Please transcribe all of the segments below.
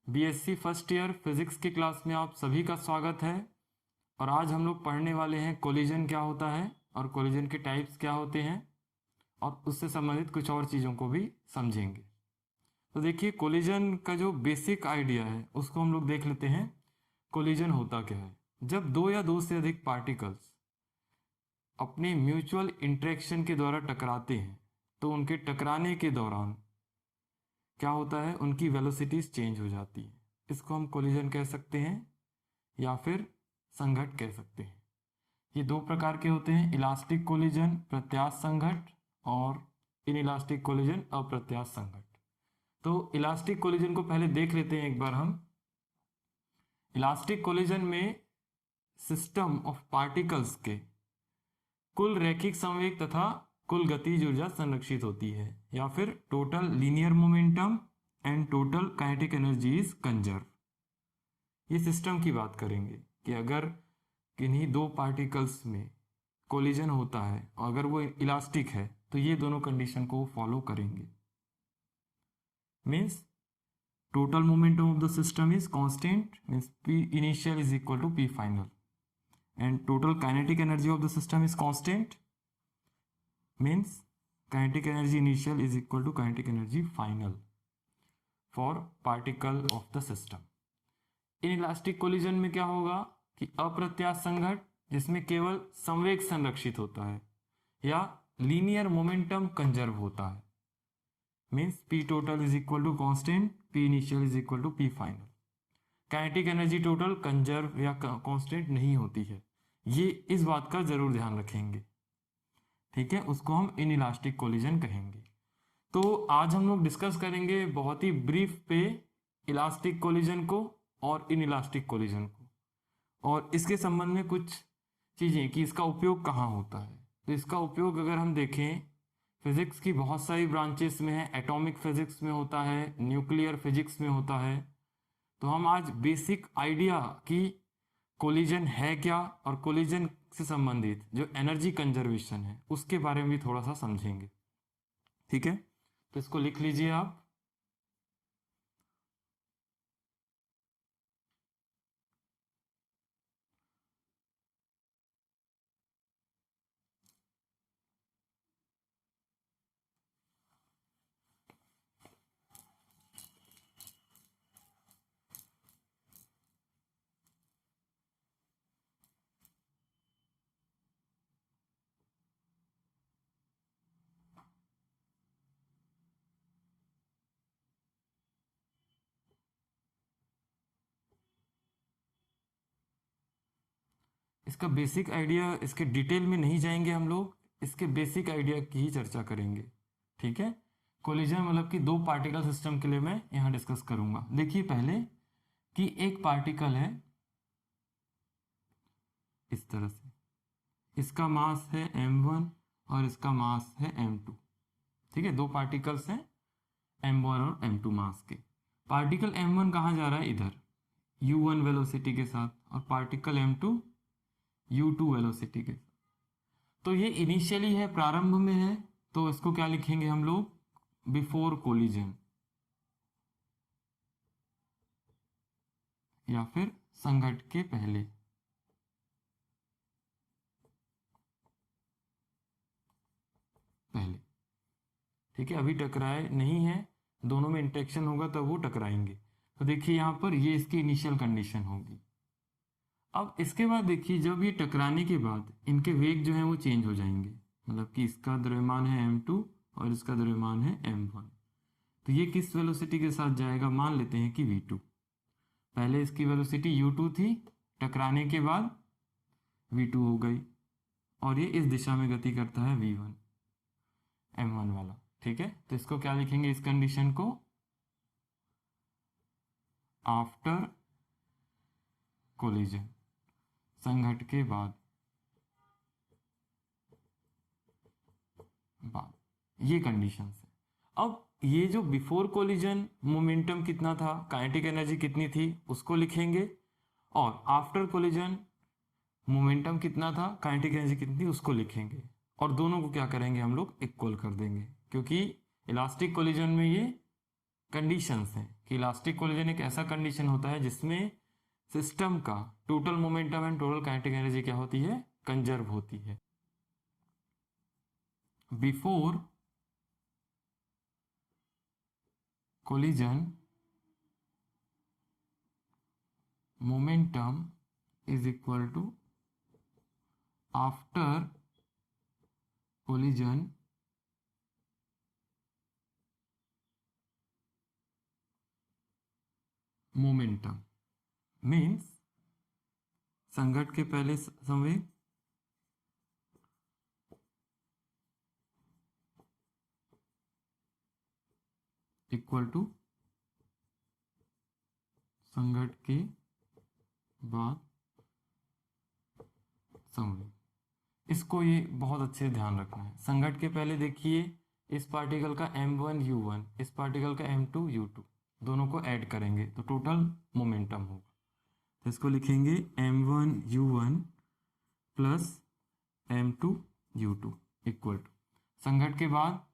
BSc first year physics की class में आप सभी का स्वागत है। और आज हम लोग पढ़ने वाले हैं कोलिजन क्या होता है और कोलिजन के टाइप्स क्या होते हैं और उससे संबंधित कुछ और चीज़ों को भी समझेंगे। तो देखिए, कोलिजन का जो बेसिक आइडिया है उसको हम लोग देख लेते हैं। कोलिजन होता क्या है? जब दो या दो से अधिक पार्टिकल्स अपने म्यूचुअल इंटरेक्शन के द्वारा टकराते हैं तो उनके टकराने के दौरान क्या होता है, उनकी वेलोसिटीज चेंज हो जाती है। इसको हम कोलिजन कह सकते हैं या फिर संघट कह सकते हैं। ये दो प्रकार के होते हैं, इलास्टिक कोलिजन प्रत्यास्थ संघट और इनइलास्टिक कोलिजन अप्रत्यास्थ संघट। तो इलास्टिक कोलिजन को पहले देख लेते हैं एक बार हम। इलास्टिक कोलिजन में सिस्टम ऑफ पार्टिकल्स के कुल रैखिक संवेग तथा कुल गतिज ऊर्जा संरक्षित होती है, या फिर total linear momentum and total kinetic energy is conserve. ये सिस्टम की बात करेंगे कि अगर किन्हीं दो पार्टिकल्स में कोलिजन होता है और अगर वो इलास्टिक है तो ये दोनों कंडीशन को फॉलो करेंगे। Means total momentum of the system is constant, means P initial is equal to P final, and total kinetic energy of the system is constant, means kinetic energy initial is equal to kinetic energy final for particle of the system. inelastic collision में क्या होगा कि अप्रत्यास्थ संघट जिसमें केवल संवेग संरक्षित होता है या लीनियर मोमेंटम कंजर्व होता है, means P total is equal to constant, P initial is equal to P final. Kinetic energy total conserve या कांस्टेंट नहीं होती है, ये इस बात का जरूर ध्यान रखेंगे। ठीक है, उसको हम इनइलास्टिक कोलिजन कहेंगे। तो आज हम लोग डिस्कस करेंगे बहुत ही ब्रीफ पे इलास्टिक कोलिजन को और इनइलास्टिक कोलिजन को, और इसके संबंध में कुछ चीजें कि इसका उपयोग कहाँ होता है। तो इसका उपयोग अगर हम देखें, फिजिक्स की बहुत सारी ब्रांचेस में है। एटॉमिक फिजिक्स में होता है, न्यूक्लियर फिजिक्स में होता है। तो हम आज बेसिक आइडिया कि कोलिजन है क्या और कोलिजन से संबंधित जो एनर्जी कंजर्वेशन है उसके बारे में भी थोड़ा सा समझेंगे। ठीक है, तो इसको लिख लीजिए आप। इसका बेसिक आइडिया, इसके डिटेल में नहीं जाएंगे हम लोग, इसके बेसिक आइडिया की ही चर्चा करेंगे। ठीक है, कोलिजन मतलब कि दो पार्टिकल सिस्टम के लिए मैं यहाँ डिस्कस करूंगा। देखिए पहले कि एक पार्टिकल है इस तरह से, इसका मास है m1 और इसका मास है m2। ठीक है, दो पार्टिकल्स हैं m1 और m2 मास के। पार्टिकल m1 कहाँ जा रहा है? इधर u1 वेलोसिटी के साथ, और पार्टिकल m2 u2 वेलोसिटी के साथ। तो ये इनिशियली है, प्रारंभ में है, तो इसको क्या लिखेंगे हम लोग? बिफोर कोलिजन या फिर संघट के पहले। पहले ठीक है, अभी टकराए नहीं है, दोनों में इंटरेक्शन होगा तब वो टकराएंगे। तो देखिए यहाँ पर ये इसकी इनिशियल कंडीशन होगी। अब इसके बाद देखिए, जब ये टकराने के बाद इनके वेग जो है वो चेंज हो जाएंगे, मतलब कि इसका द्रव्यमान है m2 और इसका द्रव्यमान है m1। तो ये किस वेलोसिटी के साथ जाएगा? मान लेते हैं कि v2। पहले इसकी वेलोसिटी u2 थी, टकराने के बाद v2 हो गई, और ये इस दिशा में गति करता है v1 m1 वाला। ठीक है, तो इसको क्या लिखेंगे इस कंडीशन को? आफ्टर कोलिजन, संघट के बाद ये कंडीशन है। अब ये जो बिफोर कोलिजन मोमेंटम कितना था, काइनेटिक एनर्जी कितनी थी, उसको लिखेंगे, और आफ्टर कोलिजन मोमेंटम कितना था, काइनेटिक एनर्जी कितनी थी, उसको लिखेंगे, और दोनों को क्या करेंगे हम लोग? इक्वल कर देंगे, क्योंकि इलास्टिक कोलिजन में ये कंडीशंस हैं कि इलास्टिक कोलिजन एक ऐसा कंडीशन होता है जिसमें सिस्टम का total momentum and total kinetic energy क्या होती है, कंजर्व होती है। Before collision momentum is equal to after collision momentum means संघट के पहले संवेग इक्वल टू संघट के बाद संवेग। इसको ये बहुत अच्छे से ध्यान रखना है। संघट के पहले देखिए इस पार्टिकल का m1 u1, इस पार्टिकल का m2 u2, दोनों को ऐड करेंगे तो टोटल मोमेंटम होगा। तो इसको लिखेंगे m1 u1 plus m2 u2 equal to संघट के बाद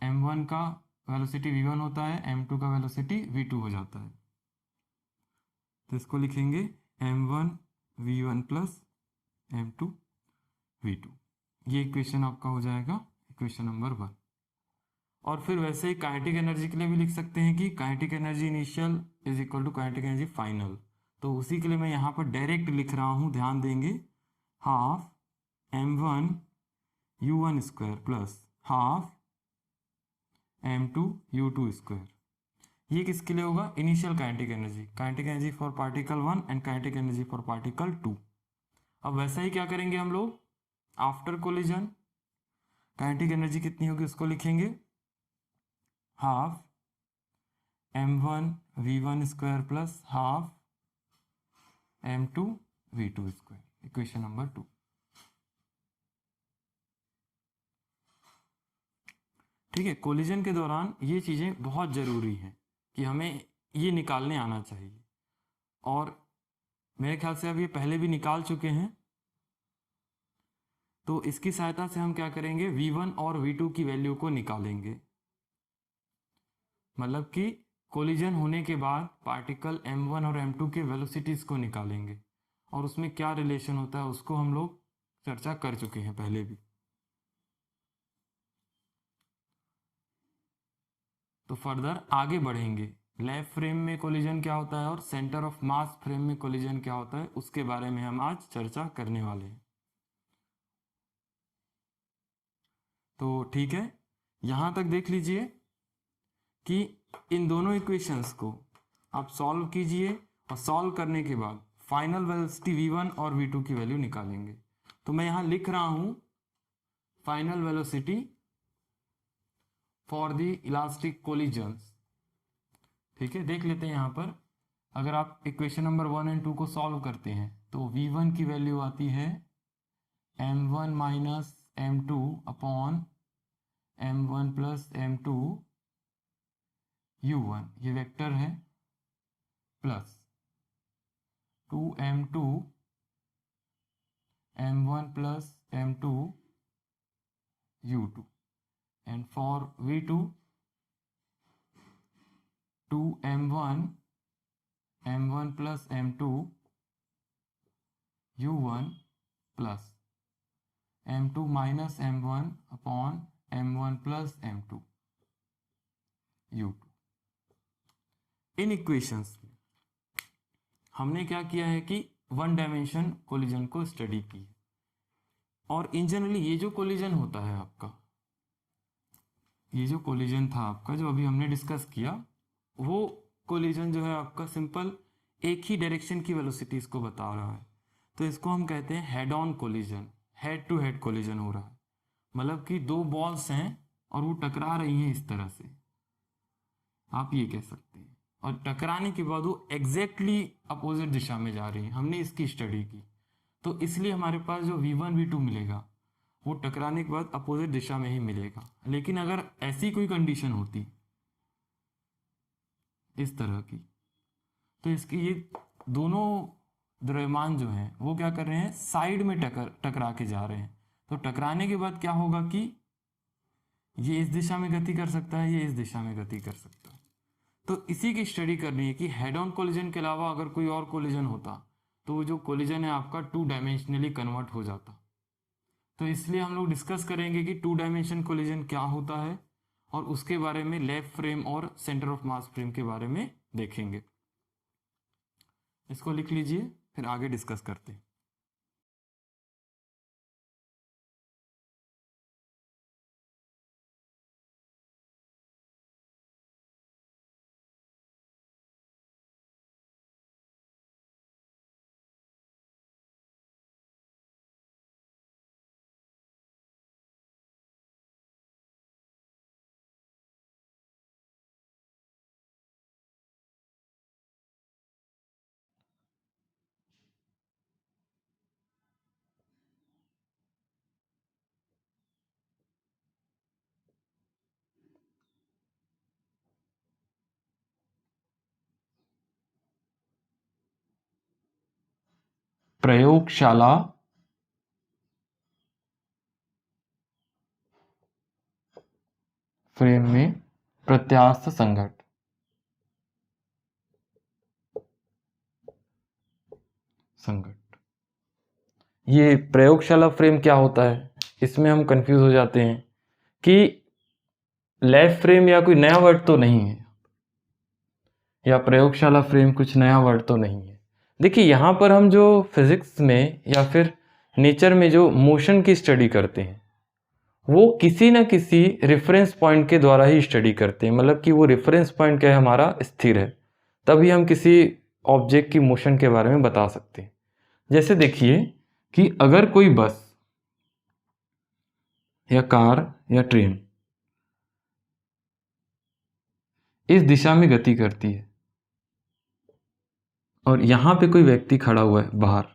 m1 का वेलोसिटी v1 होता है, m2 का वेलोसिटी v2 हो जाता है। तो इसको लिखेंगे m1 v1 plus m2 v2। ये इक्वेशन आपका हो जाएगा इक्वेशन नंबर 1। और फिर वैसे ही काइनेटिक एनर्जी के लिए भी लिख सकते हैं कि kinetic energy initial is equal to kinetic energy final. तो उसी के लिए मैं यहाँ पर डायरेक्ट लिख रहा हूँ, ध्यान देंगे, half m1 u1 square plus half m2 u2 square. ये किसके लिए होगा, initial kinetic energy for particle 1 and kinetic energy for particle 2। अब वैसा ही क्या करेंगे हम लोग, आफ्टर कोलिजन काइनेटिक एनर्जी कितनी होगी उसको लिखेंगे, half m1 v1 square plus half m2 v2 square, equation number 2। ठीक है, कोलिजन के दौरान ये चीज़ें बहुत ज़रूरी हैं कि हमें ये निकालने आना चाहिए, और मेरे ख्याल से अब ये पहले भी निकाल चुके हैं। तो इसकी सहायता से हम क्या करेंगे, v1 और v2 की वैल्यू को निकालेंगे। मतलब कि कोलिजन होने के बाद पार्टिकल m1 और m2 के वेलोसिटीज को निकालेंगे, और उसमें क्या रिलेशन होता है उसको हम लोग चर्चा कर चुके हैं पहले भी। तो फर्दर आगे बढ़ेंगे, लैब फ्रेम में कोलिजन क्या होता है और सेंटर ऑफ मास फ्रेम में कोलिजन क्या होता है उसके बारे में हम आज चर्चा करने वाले हैं। तो ठीक है, यहाँ तक देख लीजिए कि इन दोनों इक्वेशंस को आप सॉल्व कीजिए, और सॉल्व करने के बाद फाइनल वेलोसिटी v1 और v2 की वैल्यू निकालेंगे। तो मैं यहाँ लिख रहा हूँ final velocity for the elastic collisions. ठीक है, देख लेते हैं यहाँ पर, अगर आप इक्वेशन नंबर 1 एंड 2 को सॉल्व करते हैं तो v1 की वैल्यू आती है m1 minus m2 upon m1 plus m2 u1, ये वेक्टर है, plus 2m2 m1 plus m2 u2, and for v2 2m1 m1 plus m2 u1 plus m2 minus m1 upon m1 plus m2 u2। In equations में हमने क्या किया है कि one dimension collision को study की, और इन जनरली ये जो कोलिजन होता है आपका, ये जो कोलिजन था आपका जो अभी हमने डिस्कस किया, वो कोलिजन जो है आपका सिंपल एक ही डायरेक्शन की वेलोसिटीज को बता रहा है। तो इसको हम कहते हैं head on collision, head to head collision हो रहा है। मतलब कि दो बॉल्स हैं और वो टकरा रही हैं इस तरह से, आप ये कह सकते हैं, और टकराने के बाद वो एग्जैक्टली अपोजिट दिशा में जा रही हैं। हमने इसकी स्टडी की, तो इसलिए हमारे पास जो v1 v2 मिलेगा वो टकराने के बाद अपोजिट दिशा में ही मिलेगा। लेकिन अगर ऐसी कोई कंडीशन होती इस तरह की, तो इसकी ये दोनों द्रव्यमान जो हैं वो क्या कर रहे हैं, साइड में टकरा के जा रहे हैं। तो टकराने के बाद क्या होगा कि ये इस दिशा में गति कर सकता है, ये इस दिशा में गति कर सकता है। तो इसी की स्टडी करनी है कि हेड ऑन कोलिजन के अलावा अगर कोई और कोलिजन होता तो वो जो कोलिजन है आपका 2 डायमेंशनली कन्वर्ट हो जाता। तो इसलिए हम लोग डिस्कस करेंगे कि 2 डायमेंशन कोलिजन क्या होता है और उसके बारे में लैब फ्रेम और सेंटर ऑफ मास फ्रेम के बारे में देखेंगे। इसको लिख लीजिए, फिर आगे डिस्कस करते हैं। प्रयोगशाला फ्रेम में प्रत्यास्थ संघट। ये प्रयोगशाला फ्रेम क्या होता है, इसमें हम कंफ्यूज हो जाते हैं कि लैब फ्रेम या कोई नया वर्ड तो नहीं है, या प्रयोगशाला फ्रेम कुछ नया वर्ड तो नहीं है। देखिए यहाँ पर हम जो फिजिक्स में या फिर नेचर में जो मोशन की स्टडी करते हैं वो किसी न किसी रेफरेंस पॉइंट के द्वारा ही स्टडी करते हैं। मतलब कि वो रेफरेंस पॉइंट क्या है, हमारा स्थिर है, तभी हम किसी ऑब्जेक्ट की मोशन के बारे में बता सकते हैं। जैसे देखिए कि अगर कोई बस या कार या ट्रेन इस दिशा में गति करती है और यहाँ पे कोई व्यक्ति खड़ा हुआ है बाहर,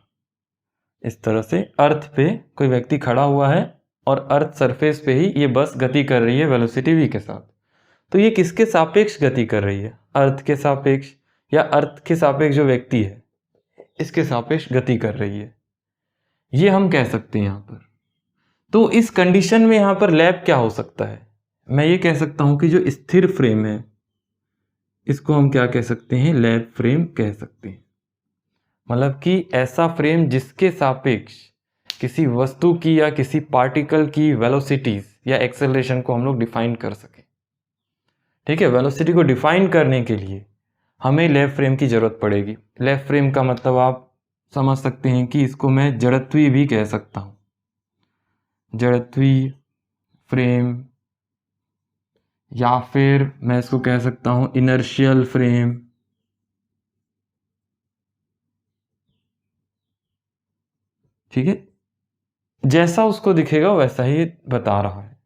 इस तरह से अर्थ पे कोई व्यक्ति खड़ा हुआ है और अर्थ सरफेस पे ही ये बस गति कर रही है वेलोसिटी v के साथ। तो ये किसके सापेक्ष गति कर रही है, अर्थ के सापेक्ष, या अर्थ के सापेक्ष जो व्यक्ति है इसके सापेक्ष गति कर रही है, ये हम कह सकते हैं यहाँ पर। तो इस कंडीशन में यहाँ पर लैब क्या हो सकता है, मैं ये कह सकता हूँ कि जो स्थिर फ्रेम है इसको हम क्या कह सकते हैं, लैब फ्रेम कह सकते हैं। मतलब कि ऐसा फ्रेम जिसके सापेक्ष किसी वस्तु की या किसी पार्टिकल की वेलोसिटीज या एक्सेलरेशन को हम लोग डिफाइन कर सकें। ठीक है, वेलोसिटी को डिफाइन करने के लिए हमें लैब फ्रेम की जरूरत पड़ेगी। लैब फ्रेम का मतलब आप समझ सकते हैं कि इसको मैं जड़त्वीय भी कह सकता हूं, जड़त्वीय फ्रेम, या फिर मैं इसको कह सकता हूं इनर्शियल फ्रेम। ठीक है, जैसा उसको दिखेगा वैसा ही बता रहा है,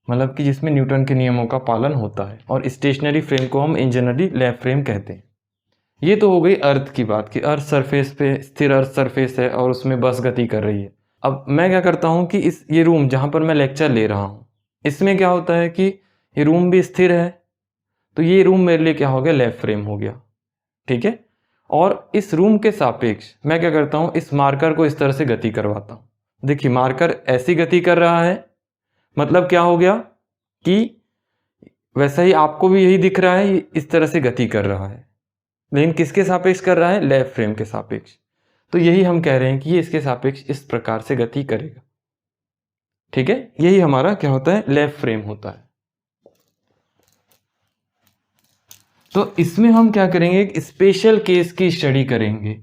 मतलब कि जिसमें न्यूटन के नियमों का पालन होता है। और स्टेशनरी फ्रेम को हम इन जनरली लैब फ्रेम कहते हैं। ये तो हो गई अर्थ की बात कि अर्थ सरफेस पे स्थिर अर्थ सरफेस है और उसमें बस गति कर रही है। अब मैं क्या करता हूँ कि ये रूम जहाँ पर मैं लेक्चर ले रहा हूँ इसमें क्या होता है कि ये रूम भी स्थिर है, तो ये रूम मेरे लिए क्या हो गया, लैब फ्रेम हो गया। ठीक है, और इस रूम के सापेक्ष मैं क्या करता हूँ, इस मार्कर को इस तरह से गति करवाता हूँ। देखिए मार्कर ऐसी गति कर रहा है, मतलब क्या हो गया कि वैसा ही आपको भी यही दिख रहा है, इस तरह से गति कर रहा है, लेकिन किसके सापेक्ष कर रहा है, लैब फ्रेम के सापेक्ष। तो यही हम कह रहे हैं कि ये इसके सापेक्ष इस प्रकार से गति करेगा। ठीक है, यही हमारा क्या होता है, लैब फ्रेम होता है। तो इसमें हम क्या करेंगे, एक स्पेशल केस की स्टडी करेंगे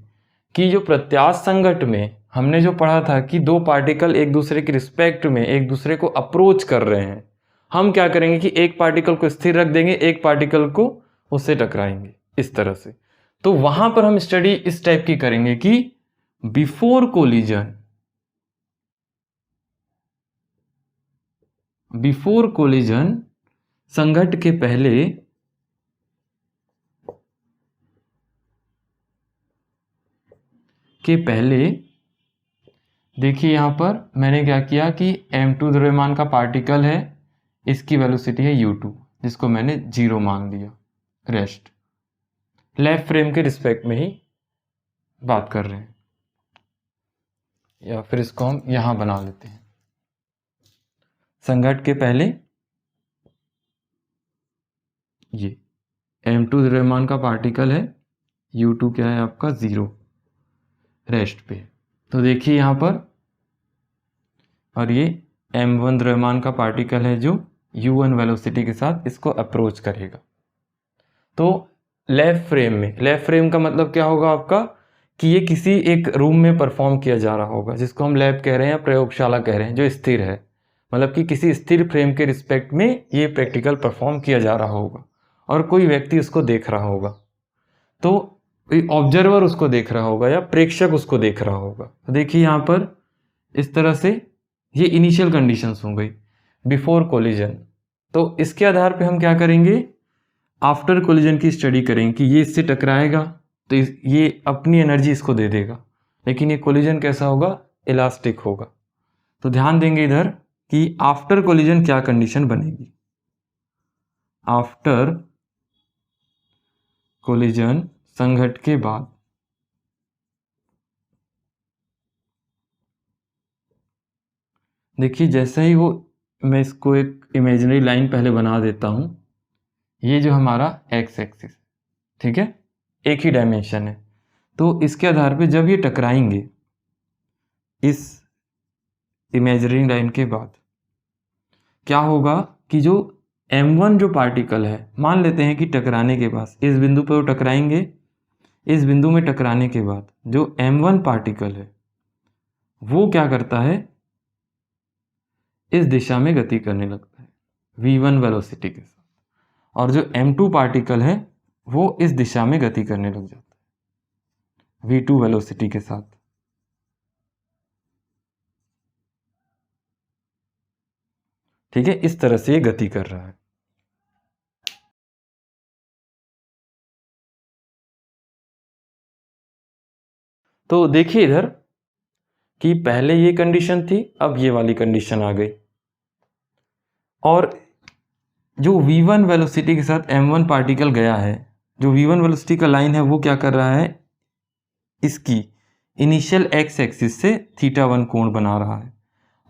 कि जो प्रत्यास्थ संघट में हमने जो पढ़ा था कि दो पार्टिकल एक दूसरे के रिस्पेक्ट में एक दूसरे को अप्रोच कर रहे हैं, हम क्या करेंगे कि एक पार्टिकल को स्थिर रख देंगे, एक पार्टिकल को उससे टकराएंगे इस तरह से। तो वहां पर हम स्टडी इस टाइप की करेंगे कि बिफोर कोलिजन संघट के पहले देखिए यहां पर मैंने क्या किया कि m2 द्रव्यमान का पार्टिकल है, इसकी वेलोसिटी है u2, जिसको मैंने 0 मान लिया। रेस्ट लैब फ्रेम के रिस्पेक्ट में ही बात कर रहे हैं, या फिर इसको हम यहां बना लेते हैं। संघट के पहले ये m2 द्रव्यमान का पार्टिकल है, u2 क्या है आपका 0 रेस्ट पे। तो देखिए यहाँ पर, और ये m1 द्रव्यमान का पार्टिकल है जो u1 वेलोसिटी के साथ इसको अप्रोच करेगा। तो लेफ्ट फ्रेम का मतलब क्या होगा आपका, कि ये किसी एक रूम में परफॉर्म किया जा रहा होगा, जिसको हम लैब कह रहे हैं या प्रयोगशाला कह रहे हैं, जो स्थिर है, मतलब कि किसी स्थिर फ्रेम के रिस्पेक्ट में ये प्रैक्टिकल परफॉर्म किया जा रहा होगा और कोई व्यक्ति उसको देख रहा होगा। तो ऑब्जर्वर उसको देख रहा होगा या प्रेक्षक उसको देख रहा होगा। तो देखिए यहाँ पर इस तरह से ये इनिशियल कंडीशंस हो गई बिफोर कोलिजन। तो इसके आधार पे हम क्या करेंगे, आफ्टर कोलिजन की स्टडी करेंगे कि ये इससे टकराएगा तो ये अपनी एनर्जी इसको दे देगा, लेकिन ये कोलिजन कैसा होगा, इलास्टिक होगा। तो ध्यान देंगे इधर कि आफ्टर कोलिजन क्या कंडीशन बनेगी। आफ्टर कोलिजन, संघट के बाद, देखिए जैसे ही वो, मैं इसको एक इमेजिनरी लाइन पहले बना देता हूं, ये जो हमारा एक्स एक्सिस, ठीक है, एक ही डायमेंशन है। तो इसके आधार पे जब ये टकराएंगे इस इमेजिनरी लाइन के बाद, क्या होगा कि जो m1 जो पार्टिकल है, मान लेते हैं कि टकराने के बाद इस बिंदु पर वो टकराएंगे, इस बिंदु में टकराने के बाद जो m1 पार्टिकल है वो क्या करता है, इस दिशा में गति करने लगता है v1 वेलोसिटी के साथ, और जो m2 पार्टिकल है वो इस दिशा में गति करने लग जाता है v2 वेलोसिटी के साथ। ठीक है, इस तरह से ये गति कर रहा है। तो देखिए इधर कि पहले ये कंडीशन थी, अब ये वाली कंडीशन आ गई, और जो v1 वेलोसिटी के साथ m1 पार्टिकल गया है, जो v1 वेलोसिटी का लाइन है वो क्या कर रहा है, इसकी इनिशियल x एक्सिस से θ1 कोण बना रहा है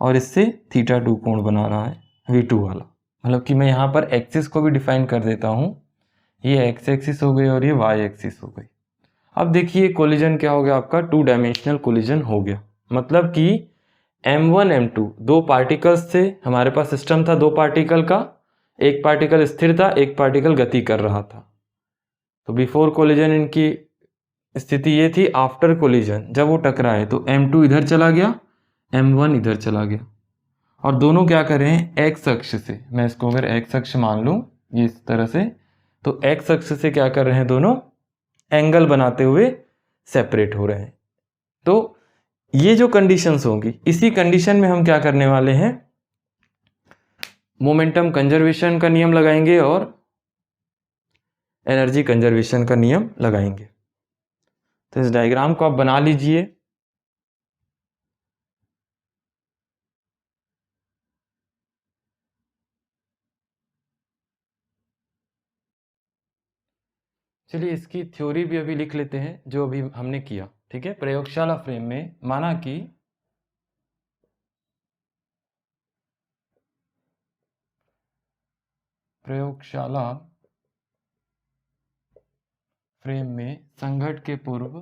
और इससे θ2 कोण बना रहा है v2 वाला। मतलब कि मैं यहाँ पर एक्सिस को भी डिफाइन कर देता हूँ, ये x एक्सिस हो गई और ये y एक्सिस हो गई। अब देखिए कोलिजन क्या हो गया आपका, 2 डायमेंशनल कोलिजन हो गया। मतलब कि m1 m2 दो पार्टिकल्स थे, हमारे पास सिस्टम था दो पार्टिकल का, एक पार्टिकल स्थिर था, एक पार्टिकल गति कर रहा था। तो बिफोर कोलिजन इनकी स्थिति ये थी, आफ्टर कोलिजन जब वो टकराए तो m2 इधर चला गया, m1 इधर चला गया, और दोनों क्या कर रहे हैं, एक्स अक्ष से, मैं इसको अगर एक्स अक्ष मान लूं ये इस तरह से, तो एक्स अक्ष से क्या कर रहे हैं, दोनों एंगल बनाते हुए सेपरेट हो रहे हैं। तो ये जो कंडीशंस होंगी, इसी कंडीशन में हम क्या करने वाले हैं, मोमेंटम कंजर्वेशन का नियम लगाएंगे और एनर्जी कंजर्वेशन का नियम लगाएंगे। तो इस डायग्राम को आप बना लीजिए। चलिए इसकी थ्योरी भी अभी लिख लेते हैं जो अभी हमने किया। ठीक है, प्रयोगशाला फ्रेम में माना कि प्रयोगशाला फ्रेम में संघट के पूर्व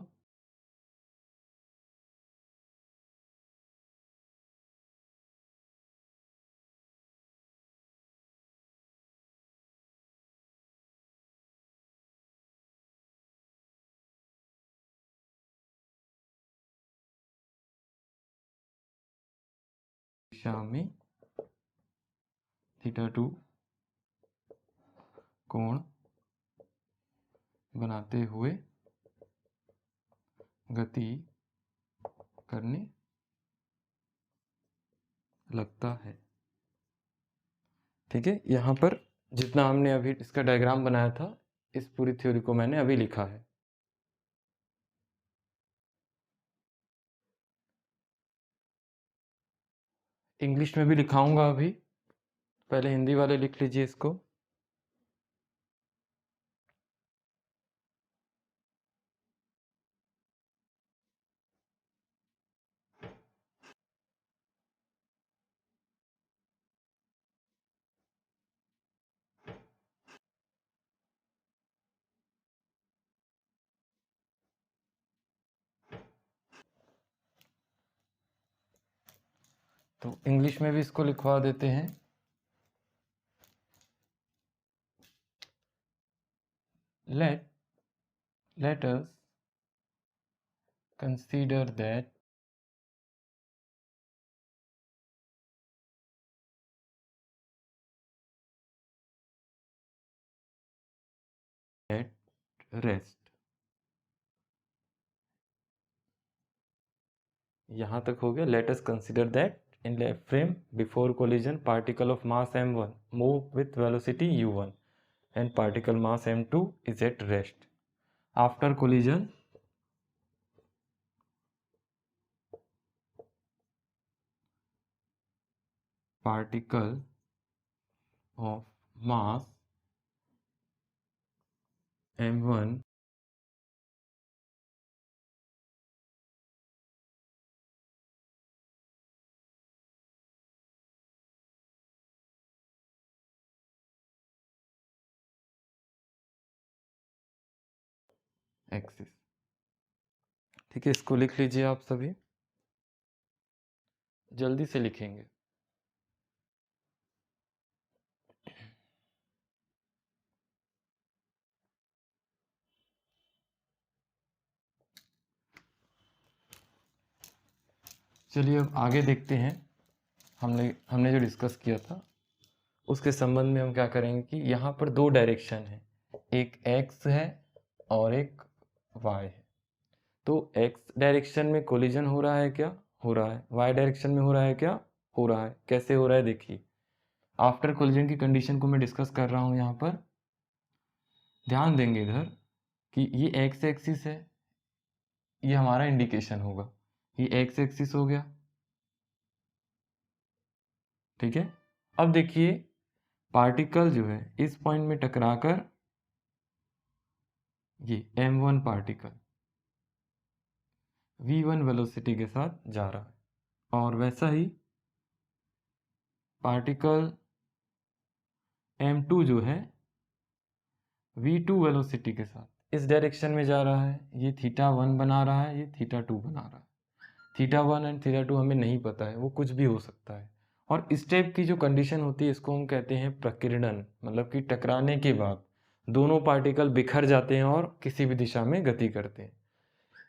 दिशा में θ2 कोण बनाते हुए गति करने लगता है। ठीक है, यहाँ पर जितना हमने अभी इसका डायग्राम बनाया था, इस पूरी थ्योरी को मैंने अभी लिखा है। इंग्लिश में भी लिखाऊंगा अभी, पहले हिंदी वाले लिख लीजिए इसको। तो इंग्लिश में भी इसको लिखवा देते हैं। let us consider that at rest। यहाँ तक हो गया। let us consider that in left frame before collision particle of mass m1 move with velocity u1 and particle mass m2 is at rest। after collision particle of mass m1 axis. ठीक है, इसको लिख लीजिए आप सभी, जल्दी से लिखेंगे। चलिए अब आगे देखते हैं। हमने जो डिस्कस किया था उसके संबंध में हम क्या करेंगे कि यहाँ पर दो डायरेक्शन है, एक x है और एक y है। तो x डायरेक्शन में कोलिजन हो रहा है क्या? हो रहा है। y डायरेक्शन में हो रहा है क्या? हो रहा है। कैसे हो रहा है देखिए, आफ्टर कोलिजन की कंडीशन को मैं डिस्कस कर रहा हूँ यहाँ पर। ध्यान देंगे इधर कि ये x एक्सिस है, ये हमारा इंडिकेशन होगा, ये x एक्सिस हो गया। ठीक है, अब देखिए पार्टिकल जो है इस पॉइंट में टकराकर ये m1 पार्टिकल v1 वेलोसिटी के साथ जा रहा है और वैसा ही पार्टिकल m2 जो है v2 वेलोसिटी के साथ इस डायरेक्शन में जा रहा है। ये θ1 बना रहा है, ये θ2 बना रहा है। θ1 एंड θ2 हमें नहीं पता है, वो कुछ भी हो सकता है। और इस टाइप की जो कंडीशन होती है इसको हम कहते हैं प्रकीर्णन, मतलब कि टकराने के बाद दोनों पार्टिकल बिखर जाते हैं और किसी भी दिशा में गति करते हैं।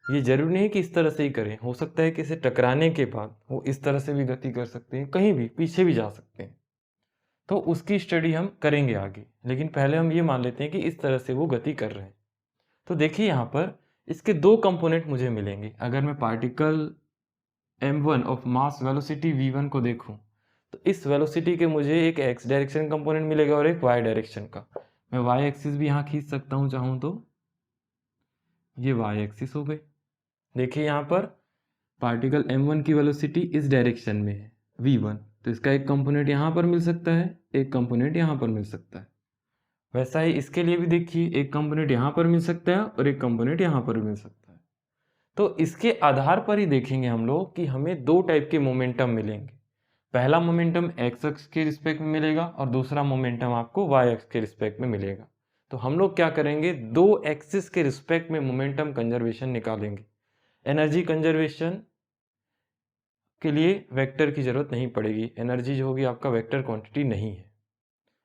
ये जरूरी नहीं कि इस तरह से ही करें, हो सकता है कि इसे टकराने के बाद वो इस तरह से भी गति कर सकते हैं, कहीं भी पीछे भी जा सकते हैं। तो उसकी स्टडी हम करेंगे आगे, लेकिन पहले हम ये मान लेते हैं कि इस तरह से वो गति कर रहे हैं। तो देखिए यहाँ पर इसके दो कंपोनेंट मुझे मिलेंगे। अगर मैं particle m1 of mass velocity v1 को देखूं तो इस वेलोसिटी के मुझे एक x डायरेक्शन कंपोनेंट मिलेगा और एक y डायरेक्शन का। मैं y एक्सिस भी यहाँ खींच सकता हूँ चाहूँ तो, ये y एक्सिस हो गई। देखिए यहाँ पर पार्टिकल m1 की वेलोसिटी इस डायरेक्शन में है v1, तो इसका एक कंपोनेंट यहाँ पर मिल सकता है, एक कंपोनेंट यहाँ पर मिल सकता है। वैसा ही इसके लिए भी देखिए, एक कंपोनेंट यहाँ पर मिल सकता है और एक कंपोनेंट यहाँ पर मिल सकता है। तो इसके आधार पर ही देखेंगे हम लोग कि हमें दो टाइप के मोमेंटम मिलेंगे। पहला मोमेंटम x अक्ष के रिस्पेक्ट में मिलेगा और दूसरा मोमेंटम आपको y अक्ष के रिस्पेक्ट में मिलेगा। तो हम लोग क्या करेंगे, दो एक्सिस के रिस्पेक्ट में मोमेंटम कंजर्वेशन निकालेंगे। एनर्जी कंजर्वेशन के लिए वेक्टर की जरूरत नहीं पड़ेगी, एनर्जी जो होगी आपका वेक्टर क्वांटिटी नहीं है।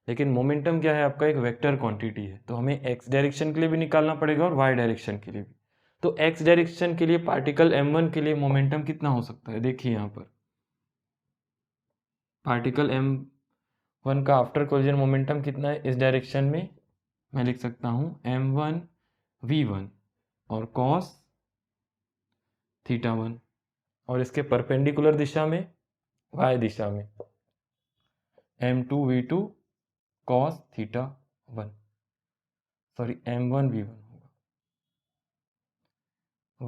लेकिन मोमेंटम क्या है, आपका एक वेक्टर क्वांटिटी है, तो हमें x डायरेक्शन के लिए भी निकालना पड़ेगा और y डायरेक्शन के लिए भी। तो x डायरेक्शन के लिए पार्टिकल m1 के लिए मोमेंटम कितना हो सकता है, देखिए यहाँ पर पार्टिकल m1 का आफ्टर कोलिजन मोमेंटम कितना है इस डायरेक्शन में, मैं लिख सकता हूँ m1 v1 और cos θ1, और इसके परपेंडिकुलर दिशा में y दिशा में m2 v2 cos θ1, sorry m1 v1 होगा।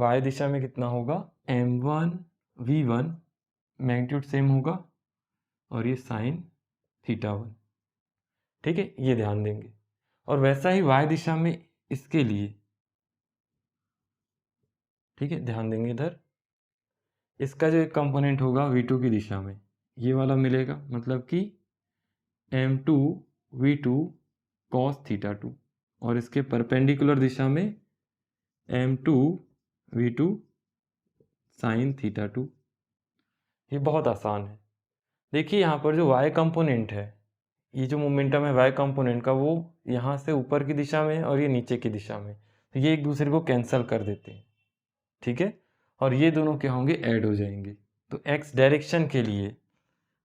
y दिशा में कितना होगा, m1 v1 मैग्नीट्यूड सेम होगा और ये साइन θ1। ठीक है, ये ध्यान देंगे। और वैसा ही y दिशा में इसके लिए, ठीक है, ध्यान देंगे इधर, इसका जो एक कंपोनेंट होगा v2 की दिशा में ये वाला मिलेगा, मतलब कि m2 v2 cos θ2, और इसके परपेंडिकुलर दिशा में m2 v2 sin θ2। ये बहुत आसान है, देखिए यहाँ पर जो y कंपोनेंट है, ये जो मोमेंटम है y कंपोनेंट का, वो यहाँ से ऊपर की दिशा में है और ये नीचे की दिशा में, तो ये एक दूसरे को कैंसिल कर देते हैं, ठीक है, और ये दोनों क्या होंगे, ऐड हो जाएंगे। तो x डायरेक्शन के लिए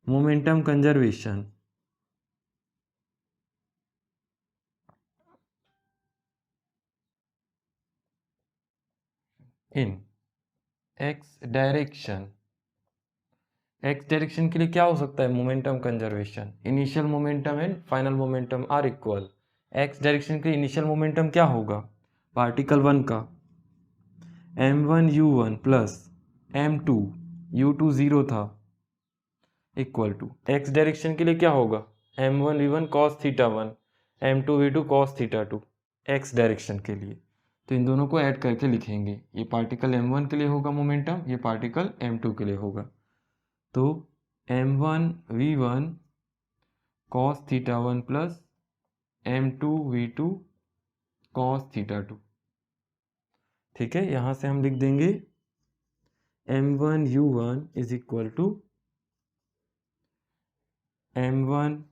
momentum conservation in x direction के लिए क्या हो सकता है, momentum conservation, initial momentum and final momentum are equal. x direction के लिए इनिशियल मोमेंटम क्या होगा, पार्टिकल 1 का m1 u1 plus m2 u2 0 था, इक्वल टू x डायरेक्शन के लिए क्या होगा, m1 v1 cos theta 1 m2 v2 cos theta 2, x direction के लिए। तो इन दोनों को ऐड करके लिखेंगे, ये पार्टिकल m1 के लिए होगा मोमेंटम, ये पार्टिकल m2 के लिए होगा। तो m1 v1 cos theta 1 plus m2 v2 cos theta 2, ठीक है। यहाँ से हम लिख देंगे m1 u1 is equal to m1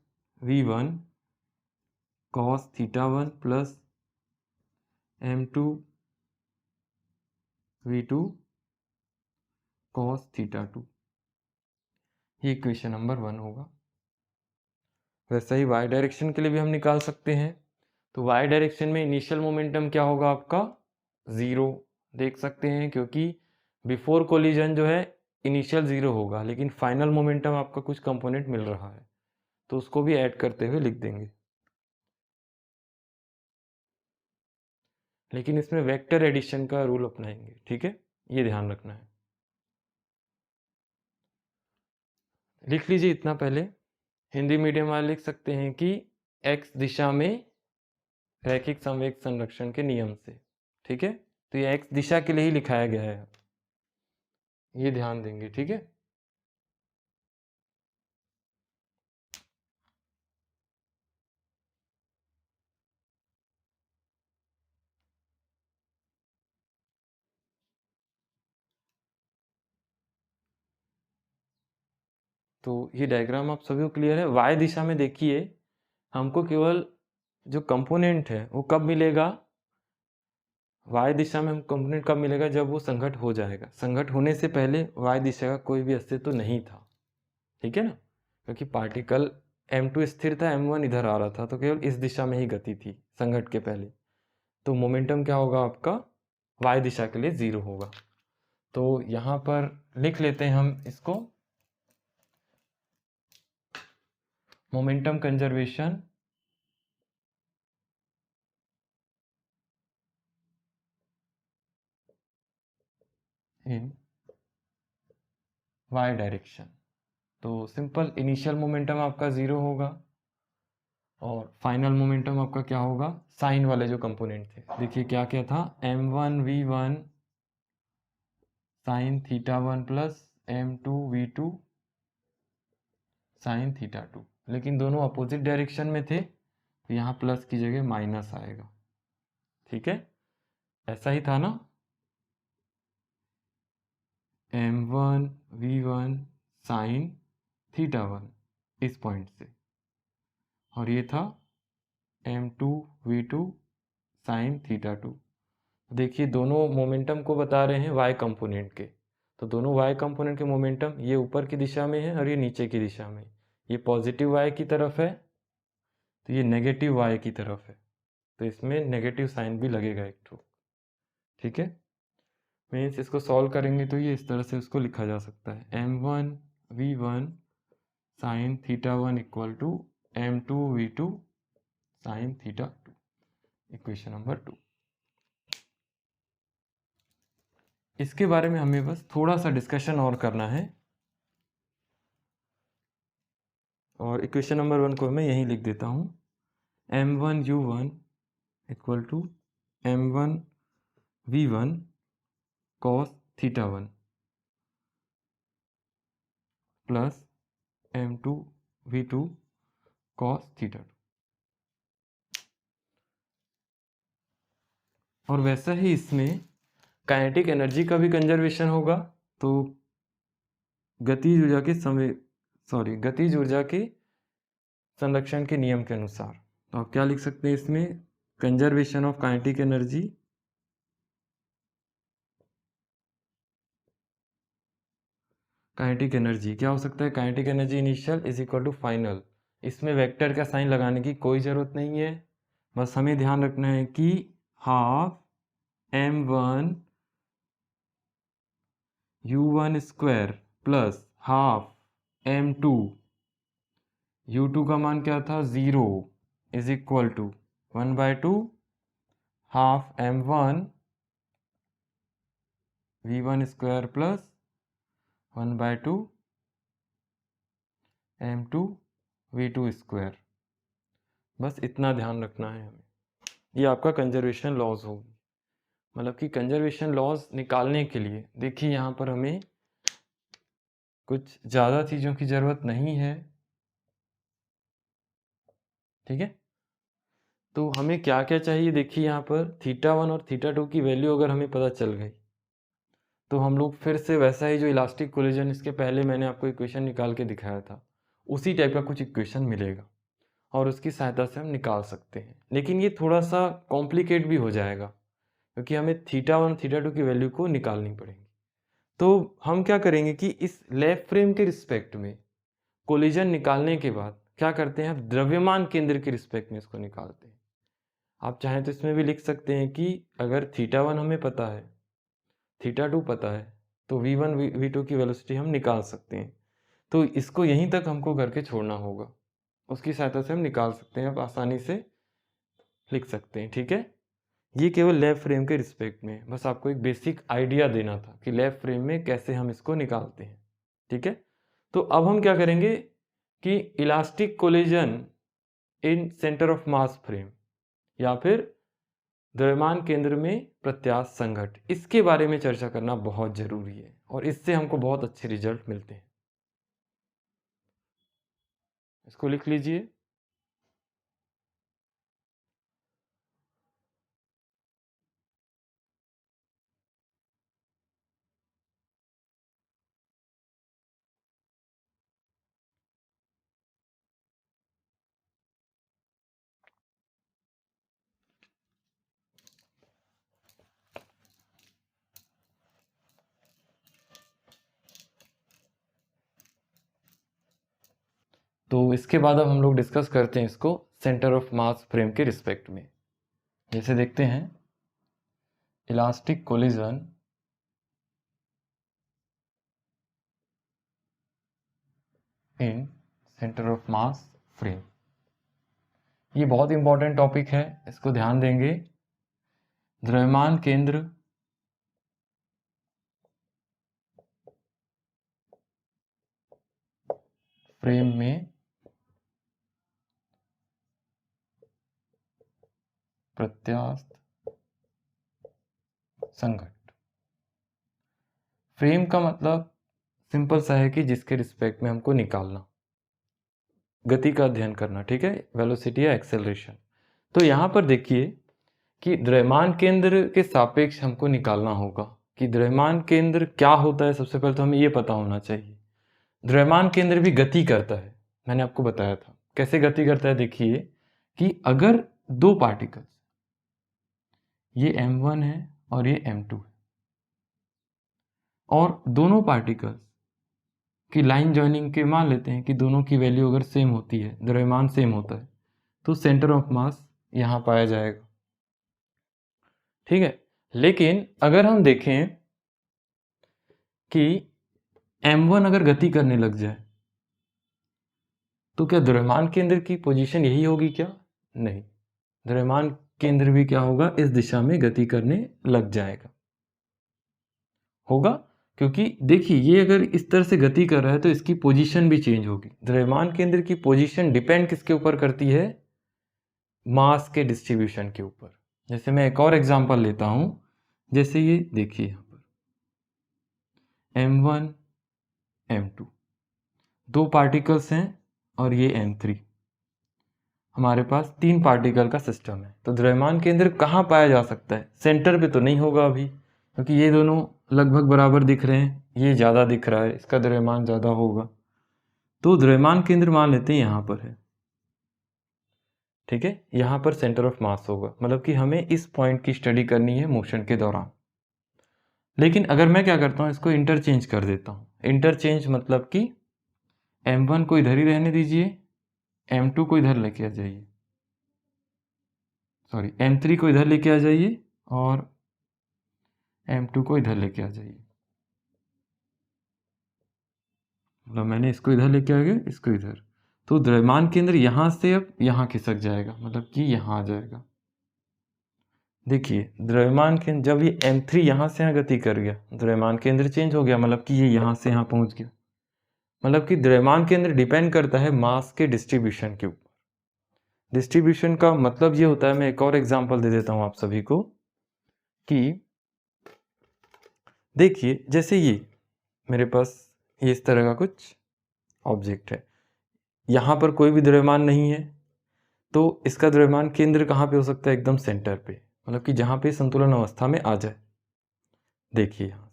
v1 cos theta 1 plus m2 v2 cos theta 2, ये इक्वेशन नंबर 1 होगा। वैसे ही y डायरेक्शन के लिए भी हम निकाल सकते हैं। तो y डायरेक्शन में इनिशियल मोमेंटम क्या होगा आपका, 0 देख सकते हैं, क्योंकि बिफोर कोलिजन जो है इनिशियल 0 होगा, लेकिन फाइनल मोमेंटम आपका कुछ कंपोनेंट मिल रहा है, तो उसको भी ऐड करते हुए लिख देंगे। लेकिन इसमें वेक्टर एडिशन का रूल अपनाएंगे, ठीक है, ये ध्यान रखना है। लिख लीजिए इतना पहले, हिंदी मीडियम वाले लिख सकते हैं कि x दिशा में रैखिक संवेग संरक्षण के नियम से, ठीक है। तो ये x दिशा के लिए ही लिखाया गया है, ये ध्यान देंगे, ठीक है। तो ये डायग्राम आप सभी को क्लियर है। y दिशा में देखिए, हमको केवल जो कंपोनेंट है वो कब मिलेगा, y दिशा में हम कंपोनेंट कब मिलेगा, जब वो संघट हो जाएगा। संघट होने से पहले y दिशा का कोई भी अस्तित्व नहीं था, ठीक है ना, क्योंकि पार्टिकल m2 स्थिर था, m1 इधर आ रहा था, तो केवल इस दिशा में ही गति थी संघट के पहले। तो मोमेंटम क्या होगा आपका, y दिशा के लिए 0 होगा। तो यहाँ पर लिख लेते हैं हम इसको, मोमेंटम कंजर्वेशन इन y डायरेक्शन। तो सिंपल, इनिशियल मोमेंटम आपका 0 होगा और फाइनल मोमेंटम आपका क्या होगा, साइन वाले जो कंपोनेंट थे, देखिए क्या क्या था, m1 v1 sine theta 1 plus m2 v2 sine theta 2, लेकिन दोनों अपोजिट डायरेक्शन में थे, तो यहाँ प्लस की जगह माइनस आएगा, ठीक है, ऐसा ही था ना, m1 v1 साइन थीटा 1 इस पॉइंट से, और ये था m2 v2 साइन थीटा 2। देखिए दोनों मोमेंटम को बता रहे हैं y कंपोनेंट के, तो दोनों y कंपोनेंट के मोमेंटम, ये ऊपर की दिशा में है और ये नीचे की दिशा में, ये पॉजिटिव y की तरफ है, तो ये नेगेटिव y की तरफ है, तो इसमें नेगेटिव साइन भी लगेगा एक ठो, ठीक है। मीन्स इसको सॉल्व करेंगे तो ये इस तरह से उसको लिखा जा सकता है, m1 v1 sine theta 1 equal to m2 v2 sine theta 2, equation number 2। इसके बारे में हमें बस थोड़ा सा डिस्कशन और करना है, और इक्वेशन नंबर 1 को मैं यहीं लिख देता हूँ, m1 u1 equal to m1 v1 cos theta 1 plus m2 v2 cos theta 2। और वैसा ही इसमें काइनेटिक एनर्जी का भी कंजर्वेशन होगा, तो गतिज ऊर्जा के गतिज ऊर्जा के संरक्षण के नियम के अनुसार। तो आप क्या लिख सकते हैं इसमें, कंजर्वेशन ऑफ काइनेटिक एनर्जी क्या हो सकता है, kinetic energy initial is equal to final. इसमें वेक्टर का साइन लगाने की कोई ज़रूरत नहीं है, बस हमें ध्यान रखना है कि half m1 u1 square plus half m2 u2 का मान क्या था 0 is equal to 1/2 half m1 v1 square plus 1/2 m2 v2 square. बस इतना ध्यान रखना है हमें। ये आपका कंजर्वेशन लॉज होगी, मतलब कि कंजर्वेशन लॉज निकालने के लिए देखिए यहाँ पर हमें कुछ ज़्यादा चीज़ों की ज़रूरत नहीं है, ठीक है। तो हमें क्या क्या चाहिए, देखिए यहाँ पर θ1 और θ2 की वैल्यू अगर हमें पता चल गई तो हम लोग फिर से वैसा ही जो इलास्टिक कोलिजन इसके पहले मैंने आपको इक्वेशन निकाल के दिखाया था उसी टाइप का कुछ इक्वेशन मिलेगा और उसकी सहायता से हम निकाल सकते हैं। लेकिन ये थोड़ा सा कॉम्प्लिकेट भी हो जाएगा क्योंकि हमें θ1 θ2 की वैल्यू को निकालनी पड़ेगी। तो हम क्या करेंगे कि इस लैब फ्रेम के रिस्पेक्ट में कोलिजन निकालने के बाद क्या करते हैं, हम द्रव्यमान केंद्र के रिस्पेक्ट में इसको निकालते हैं। आप चाहें तो इसमें भी लिख सकते हैं कि अगर θ1 हमें पता है, θ2 पता है, तो v1 v2 की वेलोसिटी हम निकाल सकते हैं। तो इसको यहीं तक हमको करके छोड़ना होगा, उसकी सहायता से हम निकाल सकते हैं, आप आसानी से लिख सकते हैं, ठीक है। ये केवल लैब फ्रेम के रिस्पेक्ट में, बस आपको एक बेसिक आइडिया देना था कि लैब फ्रेम में कैसे हम इसको निकालते हैं, ठीक है। तो अब हम क्या करेंगे कि elastic collision in centre of mass frame या फिर द्रव्यमान केंद्र में प्रत्यास्थ संघट, इसके बारे में चर्चा करना बहुत जरूरी है और इससे हमको बहुत अच्छे रिजल्ट मिलते हैं। इसको लिख लीजिए। तो इसके बाद अब हम लोग डिस्कस करते हैं इसको सेंटर ऑफ मास फ्रेम के रिस्पेक्ट में। जैसे देखते हैं elastic collision in centre of mass frame, ये बहुत इंपॉर्टेंट टॉपिक है, इसको ध्यान देंगे। द्रव्यमान केंद्र फ्रेम में प्रत्यास्थ संघट। फ्रेम का मतलब सिंपल सा है कि जिसके रिस्पेक्ट में हमको निकालना, गति का अध्ययन करना, ठीक है, वेलोसिटी या एक्सेलरेशन। तो यहाँ पर देखिए कि द्रव्यमान केंद्र के सापेक्ष हमको निकालना होगा कि द्रव्यमान केंद्र क्या होता है। सबसे पहले तो हमें ये पता होना चाहिए द्रव्यमान केंद्र भी गति करता है, मैंने आपको बताया था कैसे गति करता है। देखिए कि अगर दो पार्टिकल्स, ये m1 है और ये m2 है, और दोनों पार्टिकल्स की लाइन जॉइनिंग के मान लेते हैं कि दोनों की वैल्यू अगर सेम होती है, द्रव्यमान सेम होता है, तो सेंटर ऑफ मास यहाँ पाया जाएगा, ठीक है। लेकिन अगर हम देखें कि m1 अगर गति करने लग जाए तो क्या द्रव्यमान केंद्र की पोजीशन यही होगी क्या? नहीं, द्रव्यमान केंद्र भी क्या होगा, इस दिशा में गति करने लग जाएगा, होगा। क्योंकि देखिए ये अगर इस तरह से गति कर रहा है तो इसकी पोजीशन भी चेंज होगी। द्रव्यमान केंद्र की पोजीशन डिपेंड किसके ऊपर करती है, मास के डिस्ट्रीब्यूशन के ऊपर। जैसे मैं एक और एग्जांपल लेता हूं, जैसे ये देखिए यहाँ पर m1 m2 दो पार्टिकल्स हैं और ये m3, हमारे पास तीन पार्टिकल का सिस्टम है। तो द्रव्यमान केंद्र कहाँ पाया जा सकता है, सेंटर पे तो नहीं होगा अभी, क्योंकि ये दोनों लगभग बराबर दिख रहे हैं, ये ज़्यादा दिख रहा है, इसका द्रव्यमान ज़्यादा होगा। तो द्रव्यमान केंद्र मान लेते हैं यहाँ पर है, ठीक है, यहाँ पर सेंटर ऑफ मास होगा, मतलब कि हमें इस पॉइंट की स्टडी करनी है मोशन के दौरान। लेकिन अगर मैं क्या करता हूँ, इसको इंटरचेंज कर देता हूँ। इंटरचेंज मतलब कि m1 को इधर ही रहने दीजिए, m2 को इधर लेके आ जाइए, सॉरी m3 को इधर लेके आ जाइए और m2 को इधर लेके आ जाइए। मतलब मैंने इसको इधर लेके आ गया, इसको इधर, तो द्रव्यमान केंद्र यहाँ से अब यहाँ खिसक जाएगा, मतलब कि यहाँ आ जाएगा। देखिए द्रव्यमान केंद्र जब ये m3 यहाँ से यहाँ गति कर गया, द्रव्यमान केंद्र चेंज हो गया, मतलब कि ये यहाँ से यहाँ पहुँच गया। मतलब कि द्रव्यमान केंद्र डिपेंड करता है मास के डिस्ट्रीब्यूशन के ऊपर। डिस्ट्रीब्यूशन का मतलब ये होता है, मैं एक और एग्जांपल दे देता हूँ आप सभी को कि देखिए जैसे ये मेरे पास ये इस तरह का कुछ ऑब्जेक्ट है, यहाँ पर कोई भी द्रव्यमान नहीं है, तो इसका द्रव्यमान केंद्र कहाँ पे हो सकता है, एकदम सेंटर पे, मतलब कि जहाँ पे संतुलन अवस्था में आ जाए। देखिए यहाँ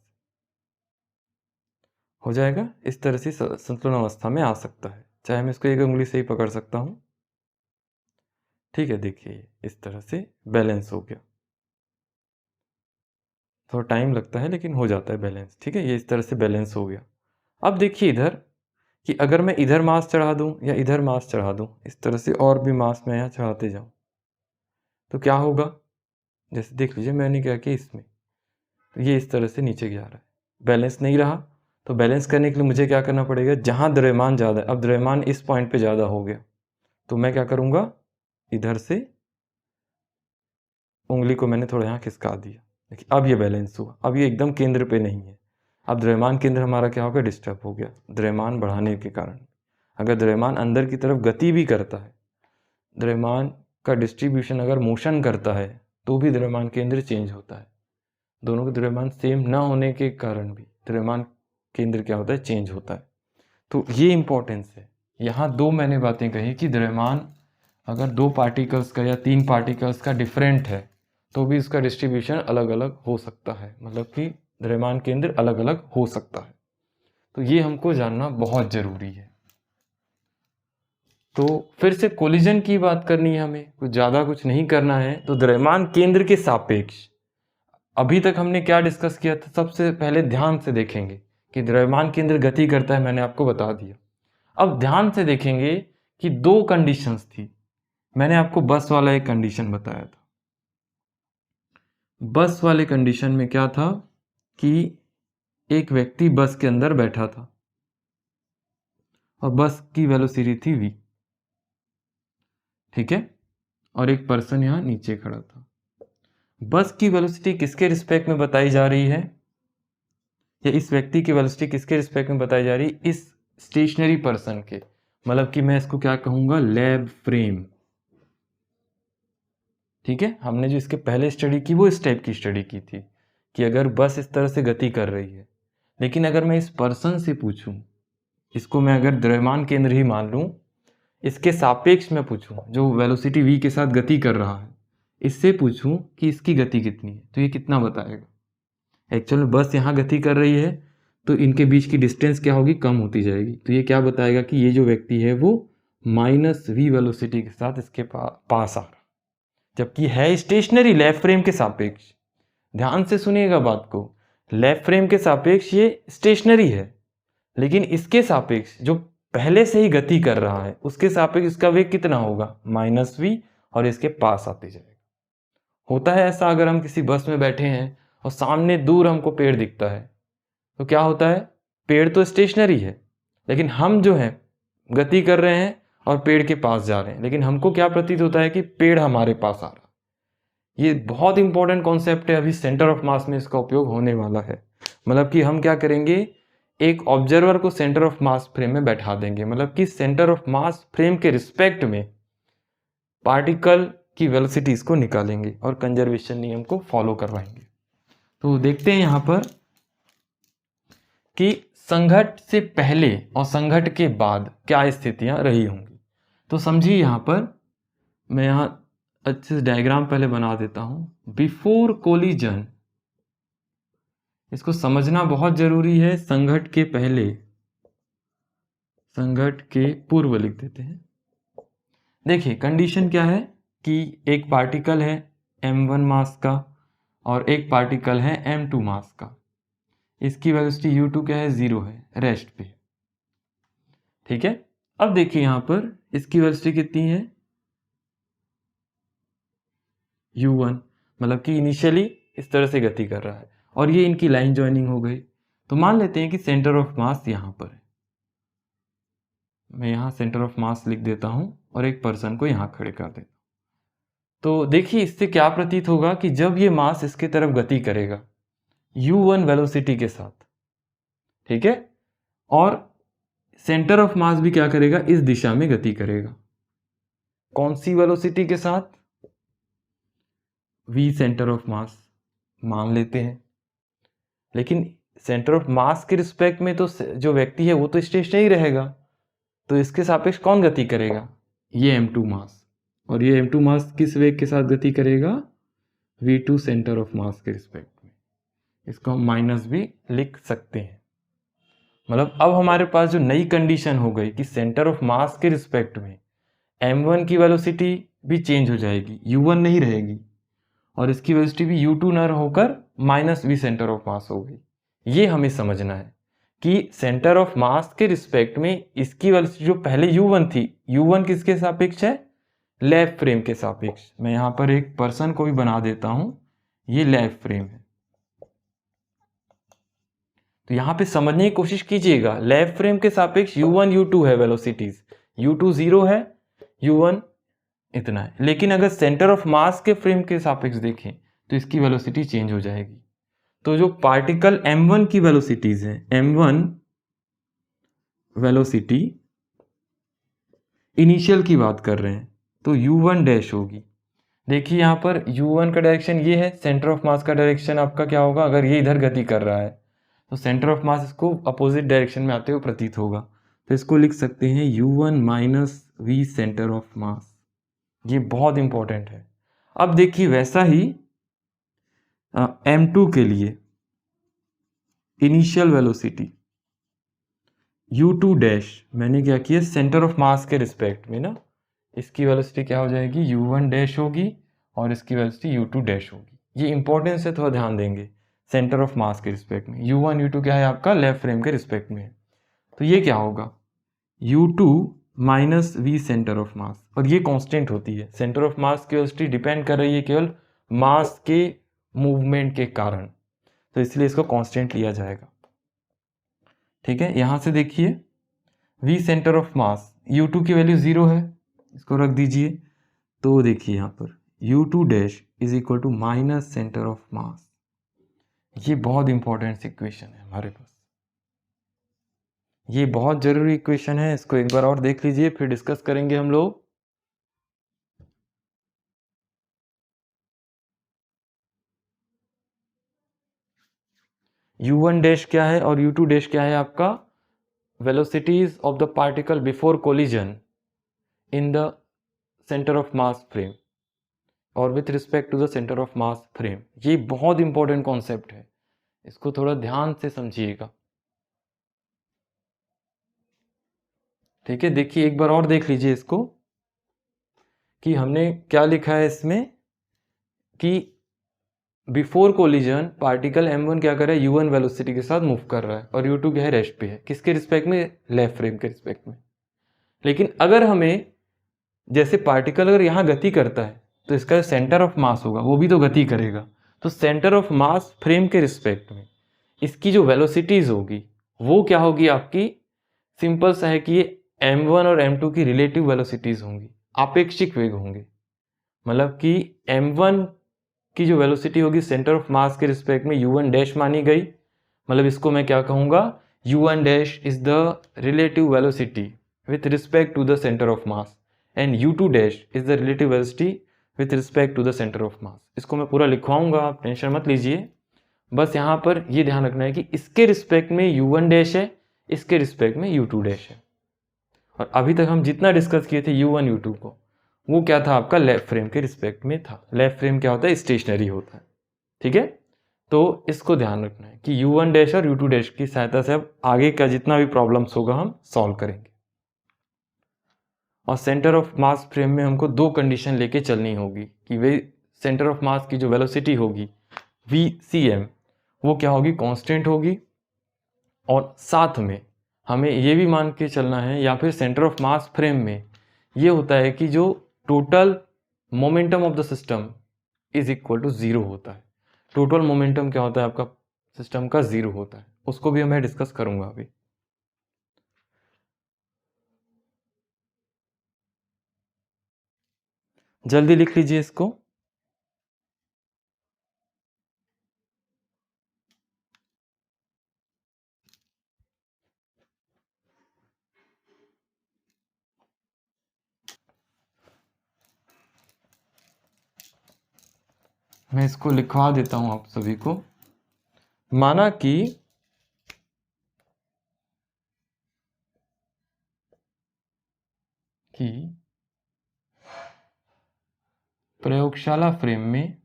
हो जाएगा, इस तरह से संतुलन अवस्था में आ सकता है, चाहे मैं इसको एक उंगली से ही पकड़ सकता हूँ, ठीक है। देखिए इस तरह से बैलेंस हो गया, थोड़ा टाइम लगता है लेकिन हो जाता है बैलेंस, ठीक है। ये इस तरह से बैलेंस हो गया। अब देखिए इधर कि अगर मैं इधर मास चढ़ा दूं या इधर मास चढ़ा दूं, इस तरह से और भी मास मैं यहाँ चढ़ाते जाऊं, तो क्या होगा, जैसे देख लीजिए मैंने क्या किया इसमें, तो ये इस तरह से नीचे जा रहा है, बैलेंस नहीं रहा। तो बैलेंस करने के लिए मुझे क्या करना पड़ेगा, जहाँ द्रव्यमान ज़्यादा है, अब द्रव्यमान इस पॉइंट पे ज़्यादा हो गया, तो मैं क्या करूँगा, इधर से उंगली को मैंने थोड़ा यहाँ खिसका दिया, देखिए अब ये बैलेंस हुआ, अब ये एकदम केंद्र पे नहीं है। अब द्रव्यमान केंद्र हमारा क्या हो गया, डिस्टर्ब हो गया द्रव्यमान बढ़ाने के कारण। अगर द्रव्यमान अंदर की तरफ गति भी करता है, द्रव्यमान का डिस्ट्रीब्यूशन अगर मोशन करता है, तो भी द्रव्यमान केंद्र चेंज होता है। दोनों के द्रव्यमान सेम ना होने के कारण भी द्रव्यमान केंद्र क्या होता है, चेंज होता है। तो ये इंपॉर्टेंस है। यहाँ दो मैंने बातें कही कि द्रव्यमान अगर दो पार्टिकल्स का या तीन पार्टिकल्स का डिफरेंट है, तो भी इसका डिस्ट्रीब्यूशन अलग अलग हो सकता है, मतलब कि द्रव्यमान केंद्र अलग अलग हो सकता है। तो ये हमको जानना बहुत ज़रूरी है। तो फिर से कोलिजन की बात करनी है, हमें कुछ ज़्यादा कुछ नहीं करना है। तो द्रव्यमान केंद्र के सापेक्ष अभी तक हमने क्या डिस्कस किया था, सबसे पहले ध्यान से देखेंगे कि द्रव्यमान केंद्र गति करता है, मैंने आपको बता दिया। अब ध्यान से देखेंगे कि दो कंडीशंस थी, मैंने आपको बस वाला एक कंडीशन बताया था। बस वाले कंडीशन में क्या था कि एक व्यक्ति बस के अंदर बैठा था और बस की वेलोसिटी थी v, ठीक है, और एक पर्सन यहाँ नीचे खड़ा था। बस की वेलोसिटी किसके रिस्पेक्ट में बताई जा रही है, या इस व्यक्ति की वेलोसिटी किसके रिस्पेक्ट में बताई जा रही है, इस स्टेशनरी पर्सन के, मतलब कि मैं इसको क्या कहूँगा, लैब फ्रेम, ठीक है। हमने जो इसके पहले स्टडी की वो इस टाइप की स्टडी की थी कि अगर बस इस तरह से गति कर रही है, लेकिन अगर मैं इस पर्सन से पूछूं, इसको मैं अगर द्रव्यमान केंद्र ही मान लूं, इसके सापेक्ष में पूछूं, जो वेलोसिटी v के साथ गति कर रहा है, इससे पूछूं कि इसकी गति कितनी है, तो ये कितना बताएगा। एक्चुअल में बस यहाँ गति कर रही है, तो इनके बीच की डिस्टेंस क्या होगी, कम होती जाएगी, तो ये क्या बताएगा कि ये जो व्यक्ति है वो -v वेलोसिटी के साथ इसके पास आ रहा, जबकि है स्टेशनरी लेफ्ट फ्रेम के सापेक्ष। ध्यान से सुनिएगा बात को, लेफ्ट फ्रेम के सापेक्ष ये स्टेशनरी है, लेकिन इसके सापेक्ष जो पहले से ही गति कर रहा है उसके सापेक्ष इसका वेग कितना होगा, -v, और इसके पास आते जाएगा। होता है ऐसा, अगर हम किसी बस में बैठे हैं और सामने दूर हमको पेड़ दिखता है, तो क्या होता है, पेड़ तो स्टेशनरी है, लेकिन हम जो है गति कर रहे हैं और पेड़ के पास जा रहे हैं, लेकिन हमको क्या प्रतीत होता है कि पेड़ हमारे पास आ रहा है। ये बहुत इंपॉर्टेंट कॉन्सेप्ट है, अभी सेंटर ऑफ मास में इसका उपयोग होने वाला है। मतलब कि हम क्या करेंगे, एक ऑब्जर्वर को सेंटर ऑफ मास फ्रेम में बैठा देंगे, मतलब कि सेंटर ऑफ मास फ्रेम के रिस्पेक्ट में पार्टिकल की वेलोसिटीज को निकालेंगे और कंजर्वेशन नियम को फॉलो करवाएंगे। तो देखते हैं यहाँ पर कि संघट से पहले और संघट के बाद क्या स्थितियां रही होंगी। तो समझिए यहाँ पर मैं यहाँ अच्छे से डायग्राम पहले बना देता हूँ। बिफोर कोलिजन, इसको समझना बहुत जरूरी है। संघट के पहले, संघट्ट के पूर्व लिख देते हैं। देखिए कंडीशन क्या है कि एक पार्टिकल है m1 मास का और एक पार्टिकल है m2 मास का, इसकी वेलोसिटी u2 क्या है, 0 है रेस्ट पे। ठीक है, अब देखिए यहां पर इसकी वेलोसिटी कितनी है, u1, मतलब कि इनिशियली इस तरह से गति कर रहा है और ये इनकी लाइन ज्वाइनिंग हो गई। तो मान लेते हैं कि सेंटर ऑफ मास यहां पर है, मैं यहां सेंटर ऑफ मास लिख देता हूं और एक पर्सन को यहां खड़े कर देता हूं। तो देखिए इससे क्या प्रतीत होगा कि जब ये मास इसके तरफ गति करेगा u1 वेलोसिटी के साथ, ठीक है, और सेंटर ऑफ मास भी क्या करेगा, इस दिशा में गति करेगा। कौन सी वेलोसिटी के साथ, v सेंटर ऑफ मास मान लेते हैं। लेकिन सेंटर ऑफ मास के रिस्पेक्ट में तो जो व्यक्ति है वो तो स्टेशनरी रहेगा, तो इसके सापेक्ष कौन गति करेगा, ये m2 मास, और ये m2 मास किस वेग के साथ गति करेगा, v2 सेंटर ऑफ मास के रिस्पेक्ट में। इसको हम माइनस भी लिख सकते हैं। मतलब अब हमारे पास जो नई कंडीशन हो गई कि सेंटर ऑफ मास के रिस्पेक्ट में m1 की वेलोसिटी भी चेंज हो जाएगी, u1 नहीं रहेगी, और इसकी वेलोसिटी भी u2 न होकर माइनस v सेंटर ऑफ मास हो गई। ये हमें समझना है कि सेंटर ऑफ मास के रिस्पेक्ट में इसकी वेलोसिटी जो पहले u1 थी, u1 किसके सापेक्ष है, लैब फ्रेम के सापेक्ष। मैं यहां पर एक पर्सन को भी बना देता हूं, ये लैब फ्रेम है। तो यहां पे समझने की कोशिश कीजिएगा, लैब फ्रेम के सापेक्ष u1 u2 है वेलोसिटीज, u2 0 है, u1 इतना है। लेकिन अगर सेंटर ऑफ मास के फ्रेम के सापेक्ष देखें तो इसकी वेलोसिटी चेंज हो जाएगी। तो जो पार्टिकल m1 की वेलोसिटीज है, m1 वेलोसिटी इनिशियल की बात कर रहे हैं, तो u1 डैश होगी। देखिए यहां पर u1 का डायरेक्शन ये है, सेंटर ऑफ मास का डायरेक्शन आपका क्या होगा, अगर ये इधर गति कर रहा है तो सेंटर ऑफ मास इसको अपोजिट डायरेक्शन में आते हुए प्रतीत होगा। तो इसको लिख सकते हैं u1 minus v centre of mass. ये बहुत इंपॉर्टेंट है। अब देखिए वैसा ही m2 के लिए इनिशियल वेलोसिटी u2 डैश, मैंने क्या किया, सेंटर ऑफ मास के रिस्पेक्ट में ना, इसकी वेलोसिटी क्या हो जाएगी, u1 डैश होगी और इसकी वेलोसिटी u2 डैश होगी। ये इंपॉर्टेंस है, थोड़ा ध्यान देंगे। सेंटर ऑफ मास के रिस्पेक्ट में u1 u2 क्या है आपका, लेफ्ट फ्रेम के रिस्पेक्ट में है। तो ये क्या होगा, u2 minus v centre of मास, और ये कांस्टेंट होती है। सेंटर ऑफ मास की वेलोसिटी डिपेंड कर रही है केवल मास के मूवमेंट के कारण, तो इसलिए इसको कांस्टेंट लिया जाएगा। ठीक है, यहां से देखिए v centre of mass, u2 की वैल्यू 0 है, इसको रख दीजिए। तो देखिए यहां पर u2 dash is equal to minus centre of mass. ये बहुत इंपॉर्टेंट इक्वेशन है हमारे पास, ये बहुत जरूरी इक्वेशन है। इसको एक बार और देख लीजिए, फिर डिस्कस करेंगे हम लोग। u1 डैश क्या है और u2 डैश क्या है आपका, velocities of the particle before collision in the centre of mass frame और with respect to the centre of mass frame. ये बहुत इंपॉर्टेंट कॉन्सेप्ट है, इसको थोड़ा ध्यान से समझिएगा। ठीक है, देखिए एक बार और देख लीजिए इसको कि हमने क्या लिखा है इसमें कि बिफोर कोलिजन पार्टिकल m1 क्या कर रहा है, u1 वेलोसिटी के साथ मूव कर रहा है और u2 क्या है, रेस्ट पे है। किसके रिस्पेक्ट में, लेफ्ट फ्रेम के रिस्पेक्ट में। लेकिन अगर हमें जैसे पार्टिकल अगर यहाँ गति करता है तो इसका सेंटर ऑफ मास होगा वो भी तो गति करेगा, तो सेंटर ऑफ मास फ्रेम के रिस्पेक्ट में इसकी जो वेलोसिटीज होगी वो क्या होगी आपकी, सिंपल सा है कि ये m1 और m2 की रिलेटिव वेलोसिटीज होंगी, आपेक्षिक वेग होंगे। मतलब कि m1 की जो वेलोसिटी होगी सेंटर ऑफ मास के रिस्पेक्ट में u1 डैश मानी गई, मतलब इसको मैं क्या कहूंगा, u1 dash is the relative velocity with respect to the centre of mass and u2 dash is the relative velocity with respect to the centre of mass. इसको मैं पूरा लिखवाऊंगा, आप टेंशन मत लीजिए। बस यहाँ पर ये ध्यान रखना है कि इसके रिस्पेक्ट में u1 डैश है, इसके रिस्पेक्ट में u2 डैश है। और अभी तक हम जितना डिस्कस किए थे u1 u2 को, वो क्या था आपका, लेफ्ट फ्रेम के रिस्पेक्ट में था। लेफ्ट फ्रेम क्या होता है, स्टेशनरी होता है। ठीक है, तो इसको ध्यान रखना है कि u1 डैश और u2 डैश की सहायता से अब आगे का जितना भी प्रॉब्लम्स होगा हम सॉल्व करेंगे। और सेंटर ऑफ मास फ्रेम में हमको दो कंडीशन लेके चलनी होगी कि वे सेंटर ऑफ मास की जो वेलोसिटी होगी VCM वो क्या होगी, कांस्टेंट होगी, और साथ में हमें ये भी मान के चलना है, या फिर सेंटर ऑफ मास फ्रेम में ये होता है कि जो total momentum of the system is equal to 0 होता है। टोटल मोमेंटम क्या होता है आपका सिस्टम का, 0 होता है। उसको भी मैं डिस्कस करूंगा अभी। जल्दी लिख लीजिए इसको। मैं इसको लिखवा देता हूं आप सभी को। माना कि प्रयोगशाला फ्रेम में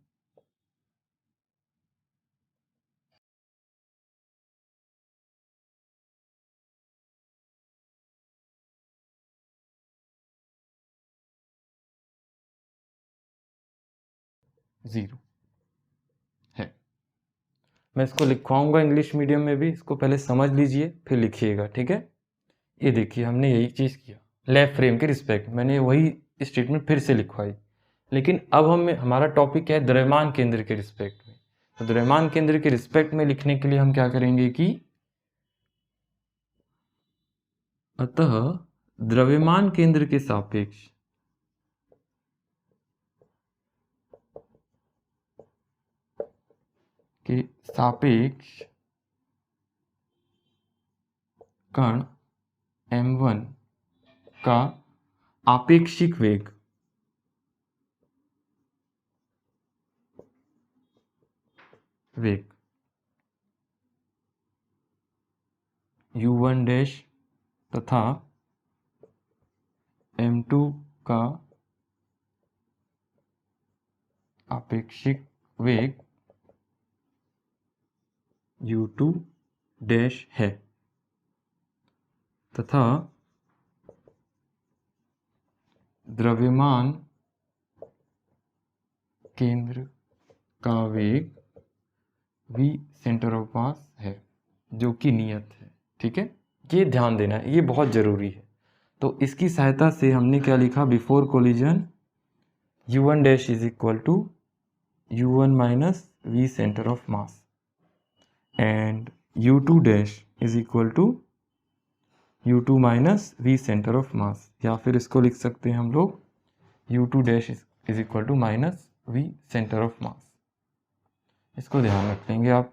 जीरो है। मैं इसको लिखवाऊंगा इंग्लिश मीडियम में भी, इसको पहले समझ लीजिए फिर लिखिएगा, ठीक है। ये देखिए हमने यही चीज़ किया, लेफ्ट फ्रेम के रिस्पेक्ट मैंने वही स्टेटमेंट फिर से लिखवाई, लेकिन अब हमारा टॉपिक है द्रव्यमान केंद्र के रिस्पेक्ट में। तो द्रव्यमान केंद्र के रिस्पेक्ट में लिखने के लिए हम क्या करेंगे कि अतः द्रव्यमान केंद्र के सापेक्ष कण m1 का आपेक्षिक वेग u1 डैश तथा m2 का आपेक्षिक वेग u2 डैश है, तथा द्रव्यमान केंद्र का वेग v सेंटर ऑफ मास है, जो कि नियत है, ठीक है। ये ध्यान देना है, ये बहुत जरूरी है। तो इसकी सहायता से हमने क्या लिखा, before collision u1 dash is equal to u1 minus v centre of mass and u2 dash is equal to u2 minus v centre of mass, या फिर इसको लिख सकते हैं हम लोग u2 dash is equal to minus v centre of mass. इसको ध्यान रख लेंगे आप।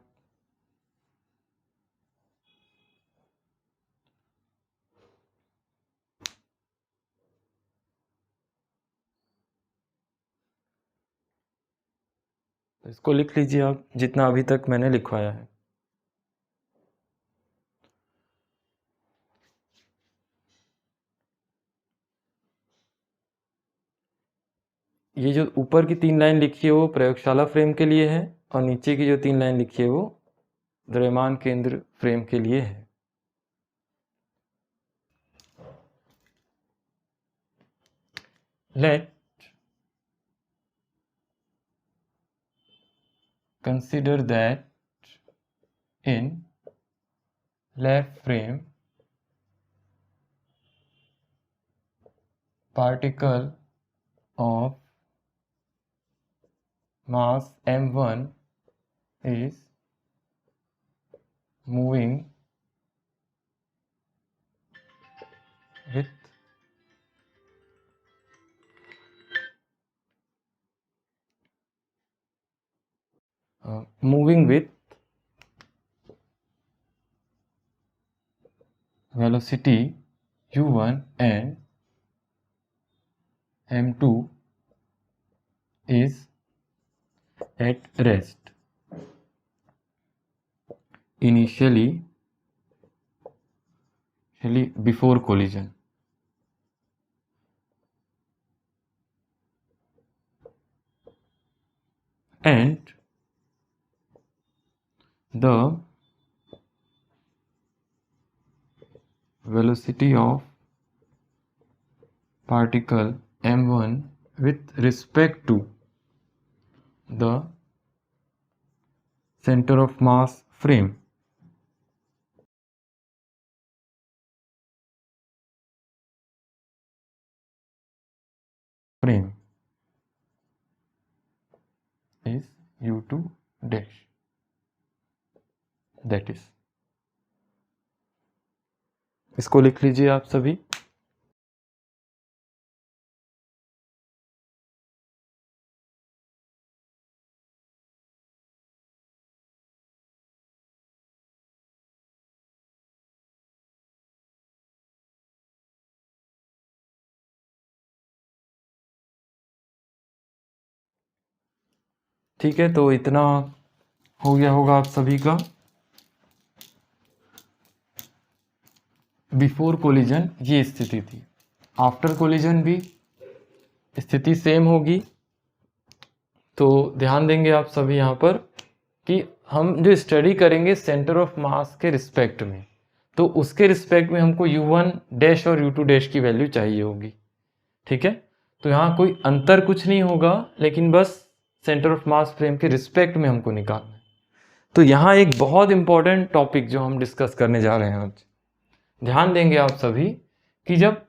तो इसको लिख लीजिए आप जितना अभी तक मैंने लिखवाया है। ये जो ऊपर की 3 लाइन लिखी है वो प्रयोगशाला फ्रेम के लिए है, और नीचे की जो 3 लाइन लिखी है वो द्रव्यमान केंद्र फ्रेम के लिए है। Late consider that in left frame particle of mass m1 is moving with velocity u1 and m2 is at rest initially before collision, and the velocity of particle m1 with respect to the center of mass frame is u2 dash, that is, इसको लिख लीजिए आप सभी। ठीक है, तो इतना हो गया होगा आप सभी का। बिफोर कोलिजन ये स्थिति थी, आफ्टर कोलिजन भी स्थिति सेम होगी। तो ध्यान देंगे आप सभी यहाँ पर कि हम जो स्टडी करेंगे सेंटर ऑफ मास के रिस्पेक्ट में, तो उसके रिस्पेक्ट में हमको u1 डैश और u2 डैश की वैल्यू चाहिए होगी। ठीक है, तो यहाँ कोई अंतर कुछ नहीं होगा, लेकिन बस सेंटर ऑफ मास फ्रेम के रिस्पेक्ट में हमको निकालना है। तो यहाँ एक बहुत इंपॉर्टेंट टॉपिक जो हम डिस्कस करने जा रहे हैं आज, ध्यान देंगे आप सभी कि जब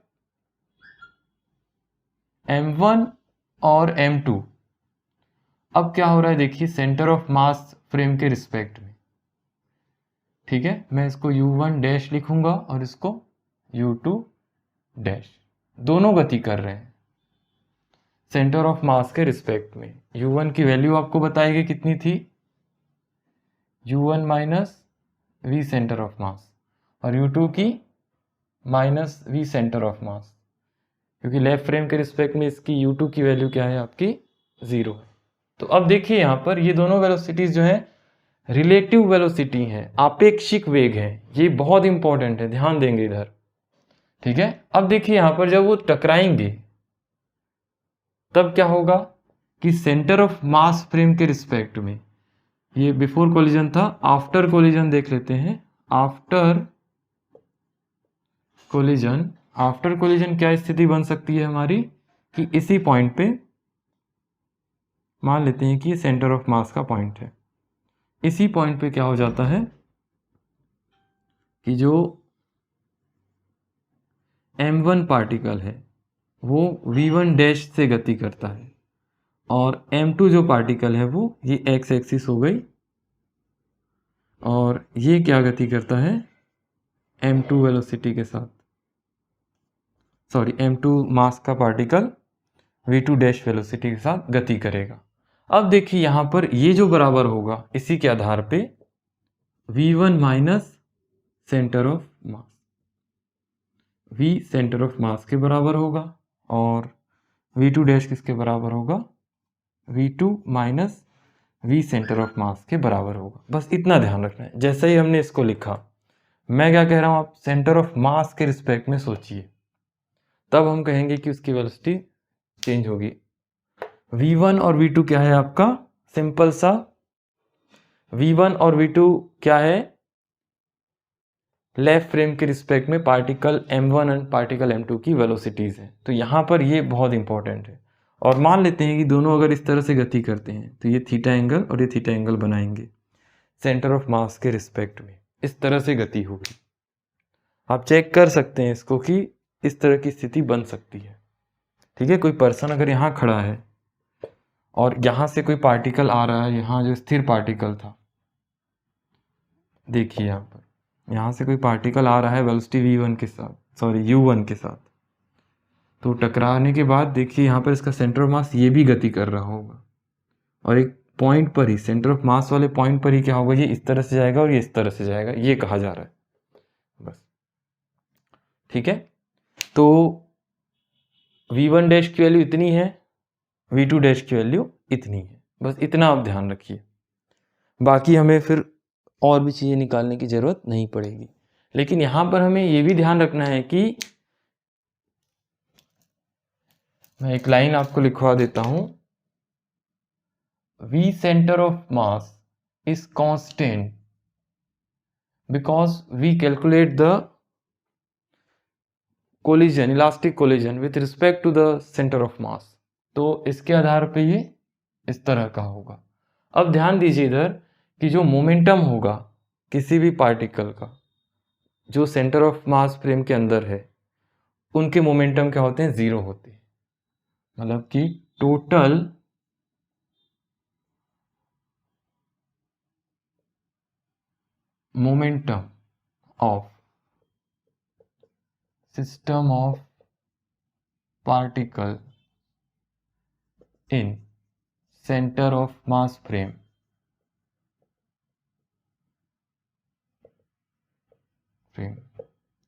m1 और m2, अब क्या हो रहा है देखिए, सेंटर ऑफ मास फ्रेम के रिस्पेक्ट में। ठीक है, मैं इसको u1 डैश लिखूंगा और इसको u2 डैश, दोनों गति कर रहे हैं सेंटर ऑफ मास के रिस्पेक्ट में। u1 की वैल्यू आपको बताएगी कितनी थी, u1 minus v centre of मास, और u2 की minus v centre of mass, क्योंकि लेफ्ट फ्रेम के रिस्पेक्ट में इसकी u2 की वैल्यू क्या है आपकी 0 है। तो अब देखिए यहाँ पर ये दोनों वेलोसिटीज जो है रिलेटिव वेलोसिटी है, आपेक्षिक वेग है, ये बहुत इंपॉर्टेंट है, ध्यान देंगे इधर। ठीक है, अब देखिए यहाँ पर जब वो टकराएंगे तब क्या होगा कि सेंटर ऑफ मास फ्रेम के रिस्पेक्ट में, ये बिफोर कोलिजन था, आफ्टर कोलिजन देख लेते हैं। आफ्टर कोलिजन क्या स्थिति बन सकती है हमारी कि इसी पॉइंट पे मान लेते हैं कि ये सेंटर ऑफ मास का पॉइंट है, इसी पॉइंट पे क्या हो जाता है कि जो m1 पार्टिकल है वो v1 डैश से गति करता है, और m2 जो पार्टिकल है वो ये x एक्सिस हो गई, और ये क्या गति करता है m2 वेलोसिटी के साथ, सॉरी m2 मास का पार्टिकल v2 डैश वेलोसिटी के साथ गति करेगा। अब देखिए यहाँ पर ये जो बराबर होगा इसी के आधार पे v1 minus centre of mass, v centre of मास के बराबर होगा, और v2 डैश किसके बराबर होगा, v2 minus v centre of मास के बराबर होगा। बस इतना ध्यान रखना है। जैसे ही हमने इसको लिखा, मैं क्या कह रहा हूँ, आप सेंटर ऑफ मास के रिस्पेक्ट में सोचिए, तब हम कहेंगे कि उसकी वेलोसिटी चेंज होगी। v1 और v2 क्या है आपका, सिंपल सा, v1 और v2 क्या है, लेफ्ट फ्रेम के रिस्पेक्ट में particle m1 and particle m2 की वेलोसिटीज है। तो यहाँ पर ये बहुत इंपॉर्टेंट है, और मान लेते हैं कि दोनों अगर इस तरह से गति करते हैं तो ये थीटा एंगल और ये थीटा एंगल बनाएंगे सेंटर ऑफ मास के रिस्पेक्ट में, इस तरह से गति होगी। आप चेक कर सकते हैं इसको कि इस तरह की स्थिति बन सकती है। ठीक है, कोई पर्सन अगर यहाँ खड़ा है और यहाँ से कोई पार्टिकल आ रहा है, यहाँ जो स्थिर पार्टिकल था, देखिए यहाँ पर यहाँ से कोई पार्टिकल आ रहा है वेलोसिटी v1 के साथ, सॉरी u1 के साथ, तो टकराने के बाद देखिए यहाँ पर इसका सेंटर ऑफ मास ये भी गति कर रहा होगा, और एक पॉइंट पर ही, सेंटर ऑफ मास वाले पॉइंट पर ही क्या होगा, ये इस तरह से जाएगा और ये इस तरह से जाएगा, ये कहा जा रहा है बस। ठीक है, तो v1 डैश की वैल्यू इतनी है, v2 डैश की वैल्यू इतनी है, बस इतना आप ध्यान रखिए। बाकी हमें फिर और भी चीज़ें निकालने की ज़रूरत नहीं पड़ेगी, लेकिन यहाँ पर हमें ये भी ध्यान रखना है कि मैं एक लाइन आपको लिखवा देता हूँ, v centre of mass is constant because we calculate the collision, elastic collision with respect to the centre of mass, तो इसके आधार पे ये इस तरह का होगा। अब ध्यान दीजिए इधर कि जो मोमेंटम होगा किसी भी पार्टिकल का जो सेंटर ऑफ मास फ्रेम के अंदर है, उनके मोमेंटम क्या होते हैं, जीरो होते हैं। मतलब कि total momentum of system of particle in centre of mass frame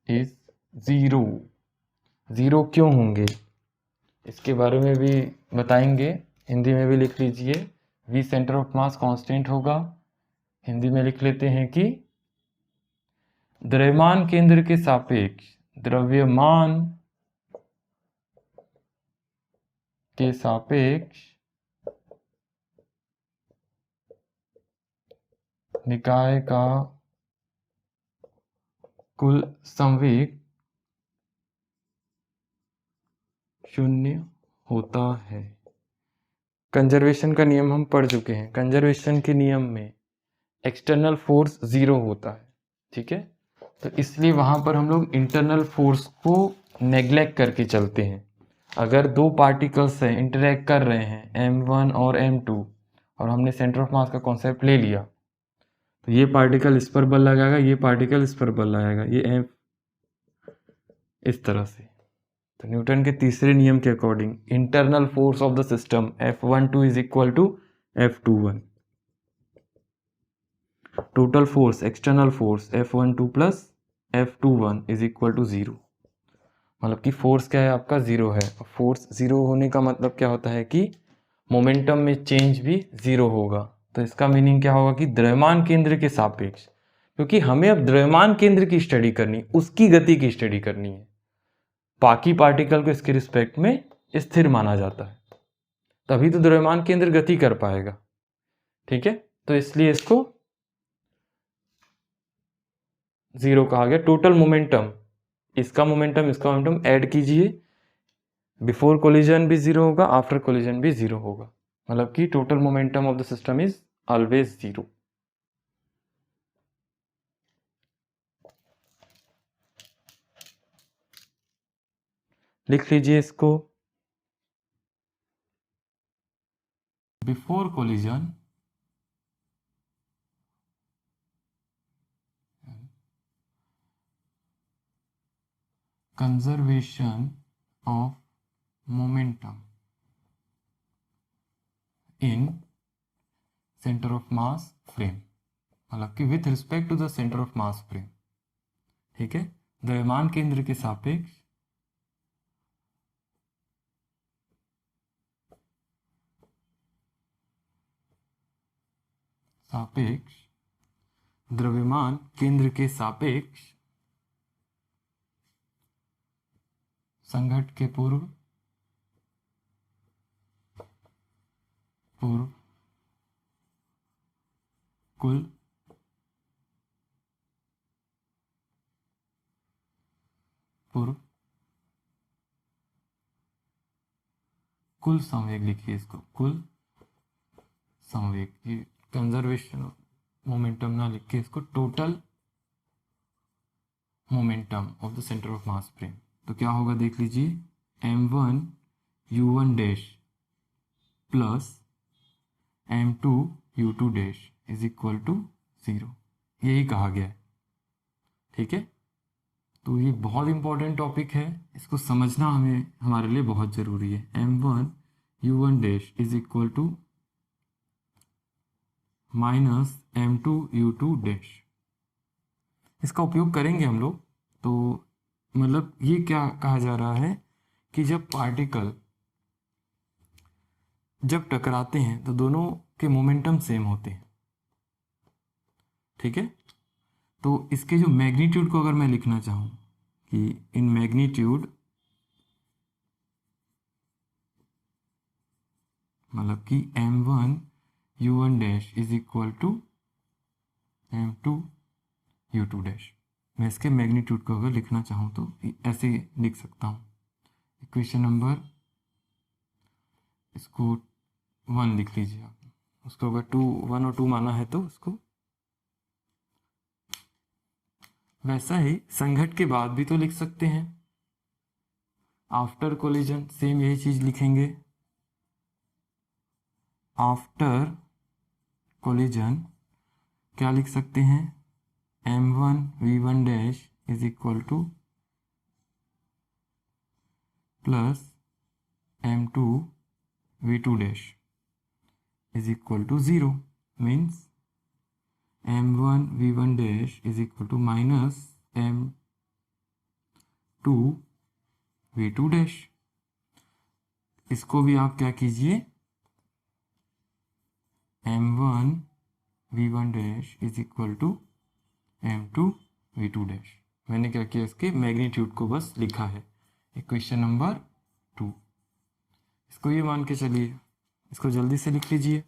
is zero. Zero क्यों होंगे इसके बारे में भी बताएंगे, हिंदी में भी लिख लीजिए। V centre of mass constant होगा, हिंदी में लिख लेते हैं कि द्रव्यमान केंद्र के सापेक्ष, द्रव्यमान के सापेक्ष निकाय का कुल संवेग शून्य होता है। कंजर्वेशन का नियम हम पढ़ चुके हैं। कंजर्वेशन के नियम में एक्सटर्नल फोर्स जीरो होता है, ठीक है। तो इसलिए वहां पर हम लोग इंटरनल फोर्स को नेग्लेक्ट करके चलते हैं। अगर दो पार्टिकल्स हैं, इंटरेक्ट कर रहे हैं m1 और m2, और हमने सेंटर ऑफ मास का कॉन्सेप्ट ले लिया, तो ये पार्टिकल इस पर बल लगाएगा, ये पार्टिकल इस पर बल लगाएगा, ये m इस तरह से। तो न्यूटन के तीसरे नियम के according internal force of the system F12 is equal to F21, total force external force F12 plus F21 is equal to zero. मतलब कि फोर्स क्या है आपका, जीरो है। फोर्स जीरो होने का मतलब क्या होता है कि मोमेंटम में चेंज भी जीरो होगा। तो इसका मीनिंग क्या होगा कि द्रव्यमान केंद्र के सापेक्ष, क्योंकि हमें अब द्रव्यमान केंद्र की स्टडी करनी, उसकी गति की स्टडी करनी है। बाकी पार्टिकल को इसके रिस्पेक्ट में स्थिर माना जाता है, तभी तो द्रव्यमान केंद्र गति कर पाएगा, ठीक है। तो इसलिए इसको जीरो कहा गया। टोटल मोमेंटम, इसका मोमेंटम ऐड कीजिए, बिफोर कोलिजन भी जीरो होगा, आफ्टर कोलिजन भी जीरो होगा। मतलब कि total momentum of the system is always zero. लिख लीजिए इसको, before collision conservation of momentum in centre of mass frame, मतलब कि with respect to the centre of mass frame, ठीक है। द्रव्यमान केंद्र के सापेक्ष द्रव्यमान केंद्र के सापेक्ष संघट्ट के पूर्व कुल संवेग, लिखिए इसको कुल संवेग। ये कंजर्वेशन मोमेंटम ना लिख के इसको total momentum of the centre of mass frame. तो क्या होगा देख लीजिए, m1 u1 dash plus m2 u2 dash is equal to zero, यही कहा गया है, ठीक है। तो ये बहुत इंपॉर्टेंट टॉपिक है, इसको समझना हमारे लिए बहुत ज़रूरी है। m1 u1 dash is equal to minus m2 u2 dash, इसका उपयोग करेंगे हम लोग। तो मतलब ये क्या कहा जा रहा है कि जब पार्टिकल जब टकराते हैं तो दोनों के मोमेंटम सेम होते हैं, ठीक है। तो इसके जो मैग्नीट्यूड को अगर मैं लिखना चाहूँ कि इन मैग्नीट्यूड, मतलब कि m1 u1 dash is equal to m2 u2 dash, मैं इसके मैग्नीट्यूड को अगर लिखना चाहूँ तो ऐसे लिख सकता हूँ। इक्वेशन नंबर, इसको 1 लिख लीजिए आप, उसको अगर 1 और 2 माना है तो उसको। वैसा ही संघट के बाद भी तो लिख सकते हैं, आफ्टर कोलिजन सेम यही चीज लिखेंगे। आफ्टर कोलिजन क्या लिख सकते हैं, m1 v1 dash is equal to plus m2 v2 dash is equal to 0, means m1 v1 dash is equal to minus m2 v2 dash. इसको भी आप क्या कीजिए, m1 v1 dash is equal to m2 v2 dash. मैंने क्या किया, इसके magnitude को बस लिखा है। इक्वेशन नंबर 2, इसको ये मान के चलिए, इसको जल्दी से लिख लीजिए।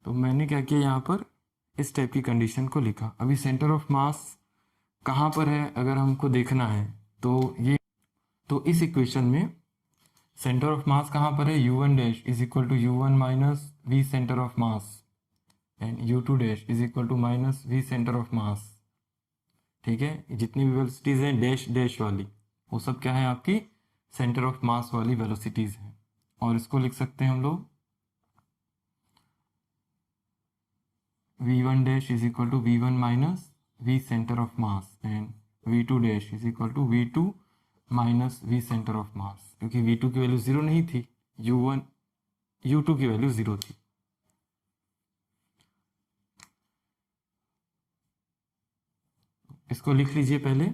तो मैंने क्या किया, यहाँ पर इस टाइप की कंडीशन को लिखा। अभी सेंटर ऑफ मास कहाँ पर है अगर हमको देखना है तो ये, तो इस इक्वेशन में सेंटर ऑफ मास कहाँ पर है, u1 dash is equal to u1 minus v centre of mass and u2 dash is equal to minus v centre of mass. ठीक है, जितनी भी वेलोसिटीज हैं डैश डैश वाली, वो सब क्या है, आपकी सेंटर ऑफ मास वाली वेलोसिटीज हैं। और इसको लिख सकते हैं हम लोग v1 dash is equal to v1 minus v centre of mass and v2 dash is equal to v2 minus v centre of mass, क्योंकि v2 की वैल्यू 0 नहीं थी, u2 की वैल्यू 0 थी। इसको लिख लीजिए पहले,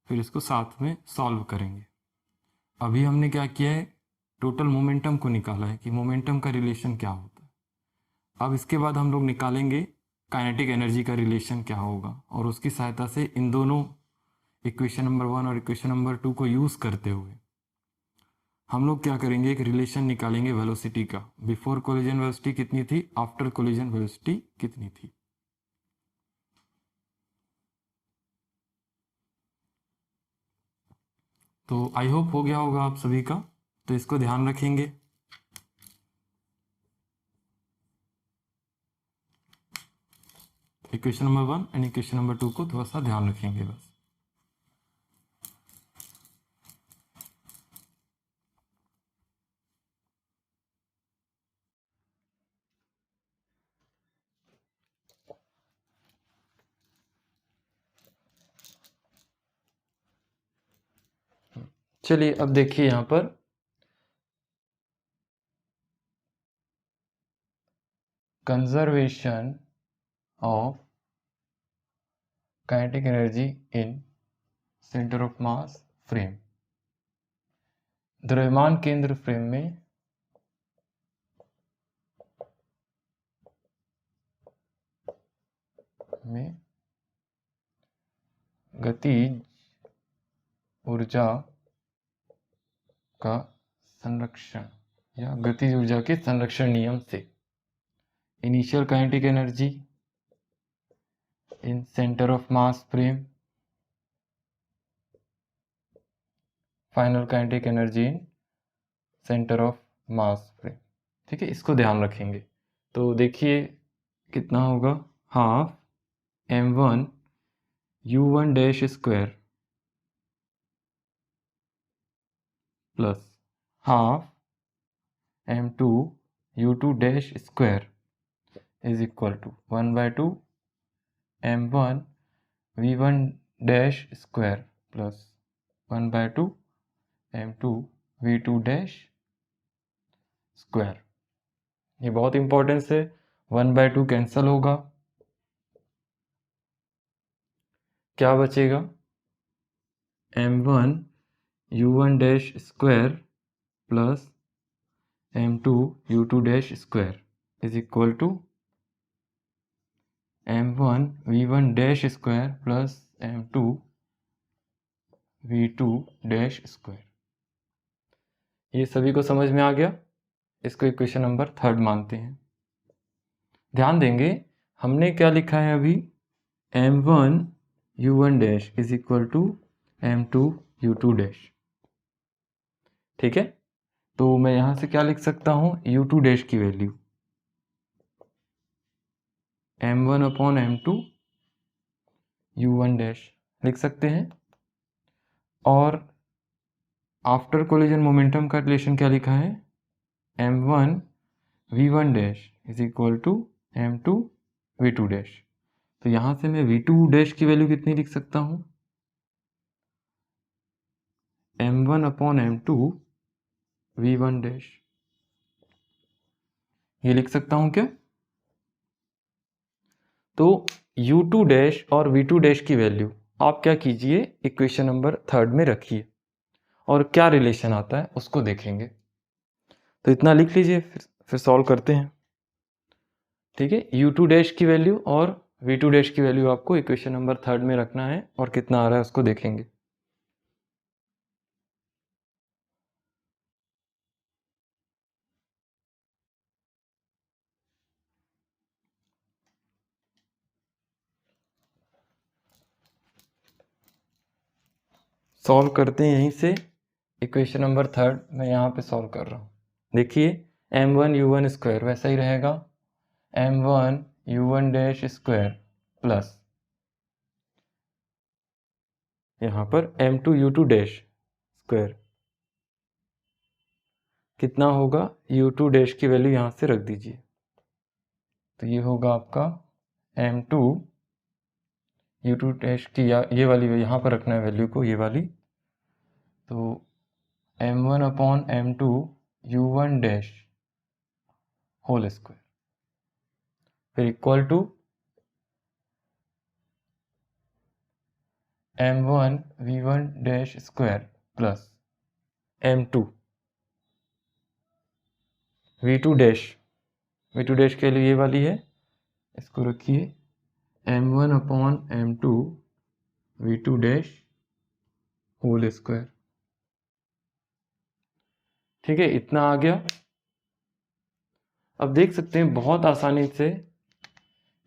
फिर इसको साथ में सॉल्व करेंगे। अभी हमने क्या किया है, टोटल मोमेंटम को निकाला है कि मोमेंटम का रिलेशन क्या होता है। अब इसके बाद हम लोग निकालेंगे काइनेटिक एनर्जी का रिलेशन क्या होगा, और उसकी सहायता से इन दोनों इक्वेशन नंबर 1 और इक्वेशन नंबर 2 को यूज़ करते हुए हम लोग क्या करेंगे, एक रिलेशन निकालेंगे वेलोसिटी का। बिफोर कोलिजन वेलोसिटी कितनी थी, आफ्टर कोलिजन वेलोसिटी कितनी थी। तो आई होप हो गया होगा आप सभी का, तो इसको ध्यान रखेंगे। Equation number 1 and equation number 2 को थोड़ा सा ध्यान रखेंगे बस। चलिए अब देखिए यहाँ पर conservation of kinetic energy in centre of mass frame. द्रव्यमान केंद्र फ्रेम में गतिज ऊर्जा का संरक्षण या गतिज ऊर्जा के संरक्षण नियम से initial kinetic energy in centre of mass frame, final kinetic energy in centre of mass frame. ठीक है, इसको ध्यान रखेंगे। तो देखिए कितना होगा, half m1 u1 dash square plus half m2 u2 dash square is equal to 1/2 m1 v1 dash square plus 1/2 m2 v2 dash square. ये बहुत इंपॉर्टेंस है, 1/2 कैंसल होगा, क्या बचेगा, m1 u1 dash square plus m2 u2 dash square is equal to m1 v1 dash square plus m2 v2 dash square. ये सभी को समझ में आ गया। इसको इक्वेशन नंबर 3 मानते हैं। ध्यान देंगे हमने क्या लिखा है अभी, m1 u1 dash is equal to m2 u2 dash. ठीक है, तो मैं यहां से क्या लिख सकता हूं, u2 डैश की value m1 upon m2 u1 dash लिख सकते हैं। और आफ्टर कोलिजन मोमेंटम का रिलेशन क्या लिखा है, m1 v1 dash is equal to m2 v2 dash. तो यहां से मैं v2 डैश की वैल्यू कितनी लिख सकता हूं, m1 upon m2 v1 dash, ये लिख सकता हूं क्या। तो u2 डैश और v2 डैश की वैल्यू आप क्या कीजिए, इक्वेशन नंबर 3 में रखिए और क्या रिलेशन आता है उसको देखेंगे। तो इतना लिख लीजिए, फिर सॉल्व करते हैं। ठीक है, u2 डैश की वैल्यू और v2 डैश की वैल्यू आपको इक्वेशन नंबर 3 में रखना है और कितना आ रहा है उसको देखेंगे। सॉल्व करते हैं यहीं से, इक्वेशन नंबर 3 मैं यहाँ पे सॉल्व कर रहा हूँ। देखिए m1 u1 स्क्वायर वैसा ही रहेगा, m1 u1 dash square plus यहाँ पर m2 u2 डैश स्क्वायर, कितना होगा, u2 डैश की वैल्यू यहाँ से रख दीजिए। तो ये होगा आपका m2 u2 डैश की, या ये वाली यहाँ पर रखना है वैल्यू को, ये वाली। तो m1 upon m2 u1 dash whole square फिर equal to m1 v1 dash square plus m2 v2 dash, v2 dash के लिए ये वाली है, इसको रखिए m1 upon m2 v2 dash whole square. ठीक है, इतना आ गया। अब देख सकते हैं बहुत आसानी से,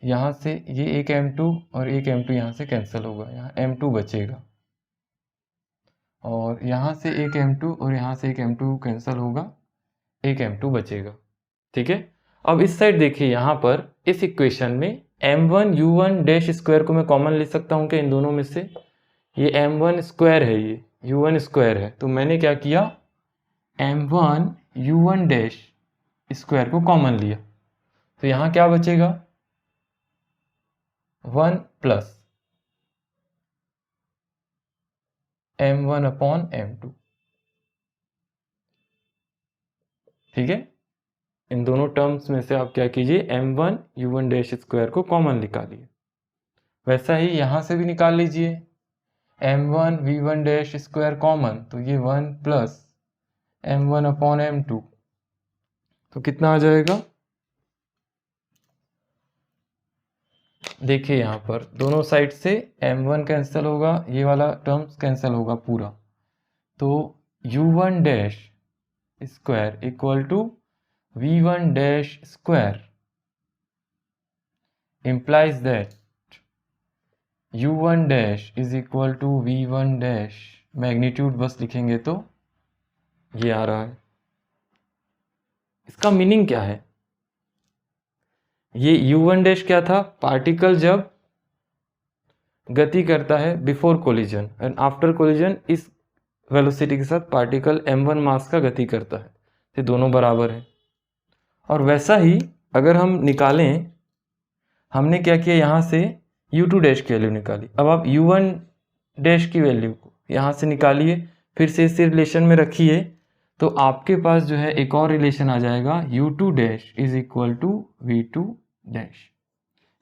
यहाँ से ये एक m2 और एक m2 यहाँ से कैंसिल होगा, यहाँ m2 बचेगा, और यहाँ से एक m2 और यहाँ से एक m2 कैंसिल होगा, एक m2 बचेगा। ठीक है, अब इस साइड देखिए, यहाँ पर इस इक्वेशन में m1 u1 डैश स्क्वायर को मैं कॉमन ले सकता हूँ क्या इन दोनों में से, ये m1 स्क्वायर है, ये u1 स्क्वायर है, तो मैंने क्या किया, m1 u1 डैश स्क्वायर को कॉमन लिया। तो यहाँ क्या बचेगा, 1 प्लस m1 अपॉन m2। ठीक है, इन दोनों टर्म्स में से आप क्या कीजिए, m1 u1 डैश स्क्वायर को कॉमन निकालिए। वैसा ही यहाँ से भी निकाल लीजिए, m1 v1 dash square common, तो ये 1 प्लस m1 अपॉन m2, तो कितना आ जाएगा, देखिए यहाँ पर दोनों साइड से m1 कैंसिल होगा, ये वाला टर्म्स कैंसिल होगा पूरा, तो u1 dash square equal to v1 dash square implies that u1 dash is equal to v1 dash, magnitude बस लिखेंगे तो ये आ रहा है। इसका मीनिंग क्या है, ये u1 डैश क्या था, पार्टिकल जब गति करता है before collision and after collision इस वेलोसिटी के साथ पार्टिकल m1 मास का गति करता है, ये दोनों बराबर हैं। और वैसा ही अगर हम निकालें, हमने क्या किया, यहाँ से u2 डैश की वैल्यू निकाली, अब आप u1 डैश की वैल्यू को यहाँ से निकालिए, फिर से इस रिलेशन में रखिए, तो आपके पास जो है एक और रिलेशन आ जाएगा, u2 dash is equal to v2 dash,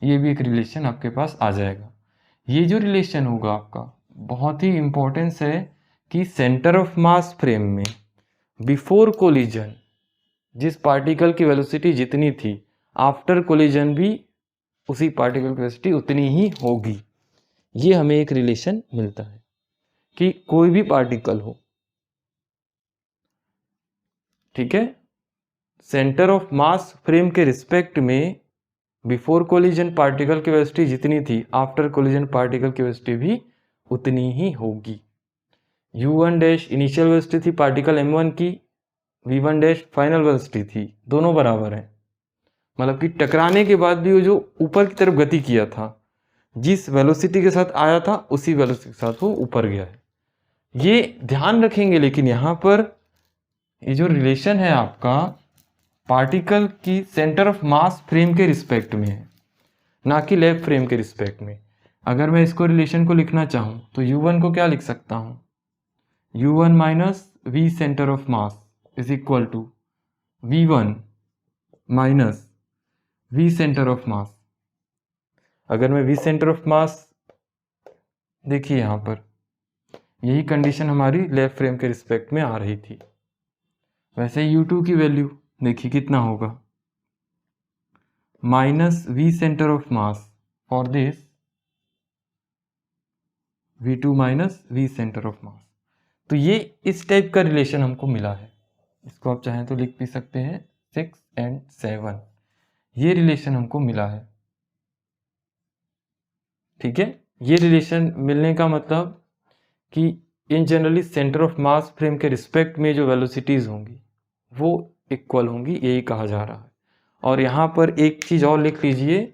ये भी एक रिलेशन आपके पास आ जाएगा। ये जो रिलेशन होगा आपका बहुत ही इंपॉर्टेंस है कि सेंटर ऑफ मास फ्रेम में बिफोर कोलिजन जिस पार्टिकल की वेलोसिटी जितनी थी, आफ्टर कोलिजन भी उसी पार्टिकल की वेलोसिटी उतनी ही होगी। ये हमें एक रिलेशन मिलता है कि कोई भी पार्टिकल हो, ठीक है, सेंटर ऑफ मास फ्रेम के रिस्पेक्ट में बिफोर कोलिजन पार्टिकल की वेलोसिटी जितनी थी, आफ्टर कोलिजन पार्टिकल की वेलोसिटी भी उतनी ही होगी। u1 डैश इनिशियल वेलोसिटी थी पार्टिकल m1 की, v1 डैश फाइनल वेलोसिटी थी, दोनों बराबर हैं। मतलब कि टकराने के बाद भी वो जो ऊपर की तरफ गति किया था, जिस वेलोसिटी के साथ आया था उसी वेलोसिटी के साथ वो ऊपर गया है, ये ध्यान रखेंगे। लेकिन यहाँ पर ये जो रिलेशन है आपका पार्टिकल की सेंटर ऑफ मास फ्रेम के रिस्पेक्ट में है, ना कि लैब फ्रेम के रिस्पेक्ट में। अगर मैं इसको रिलेशन को लिखना चाहूँ तो u1 को क्या लिख सकता हूँ, u1 minus v centre of mass is equal to v1 minus v centre of mass. अगर मैं वी सेंटर ऑफ मास, देखिए यहाँ पर यही कंडीशन हमारी लैब फ्रेम के रिस्पेक्ट में आ रही थी। वैसे u2 की वैल्यू देखिए कितना होगा, minus v centre of mass for this v2 minus v centre of mass. तो ये इस टाइप का रिलेशन हमको मिला है। इसको आप चाहें तो लिख भी सकते हैं 6 और 7, ये रिलेशन हमको मिला है। ठीक है, ये रिलेशन मिलने का मतलब कि इन generally centre of mass frame के रिस्पेक्ट में जो वेलोसिटीज होंगी वो इक्वल होंगी, यही कहा जा रहा है। और यहाँ पर एक चीज और लिख लीजिए,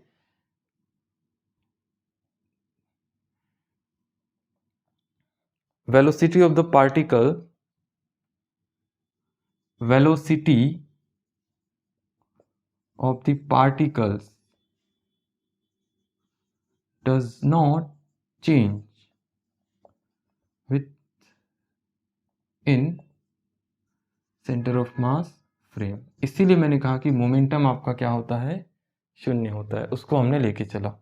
velocity of the particle, velocity of the particles does not change with in center of mass frame। इसीलिए मैंने कहा कि मोमेंटम आपका क्या होता है, शून्य होता है, उसको हमने लेके चला।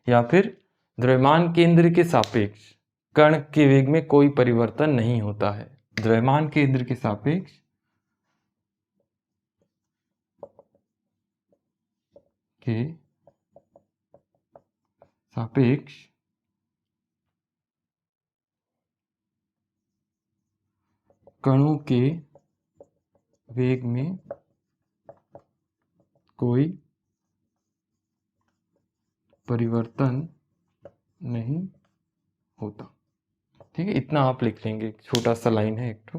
या फिर द्रव्यमान केंद्र के सापेक्ष कण के वेग में कोई परिवर्तन नहीं होता है। द्रव्यमान केंद्र के सापेक्ष कणों के वेग में कोई परिवर्तन नहीं होता। ठीक है, इतना आप लिख लेंगे, छोटा सा लाइन है एक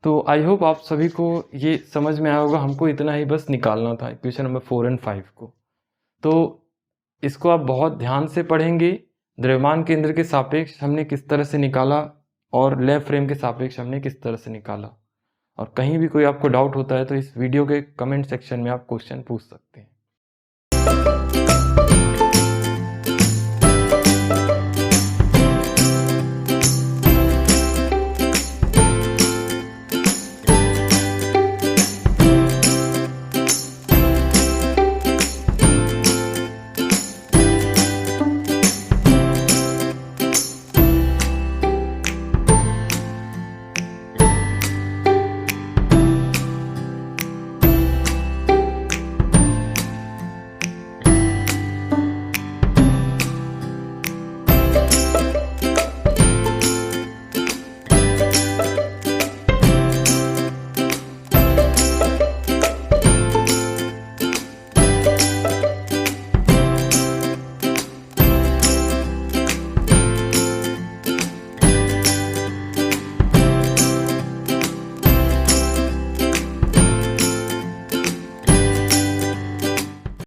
तो आई होप आप सभी को ये समझ में आया होगा। हमको इतना ही बस निकालना था इक्वेशन नंबर 4 और 5 को। तो इसको आप बहुत ध्यान से पढ़ेंगे। द्रव्यमान केंद्र के सापेक्ष हमने किस तरह से निकाला और लैब फ्रेम के सापेक्ष हमने किस तरह से निकाला। और कहीं भी कोई आपको डाउट होता है तो इस वीडियो के कमेंट सेक्शन में आप क्वेश्चन पूछ सकते हैं।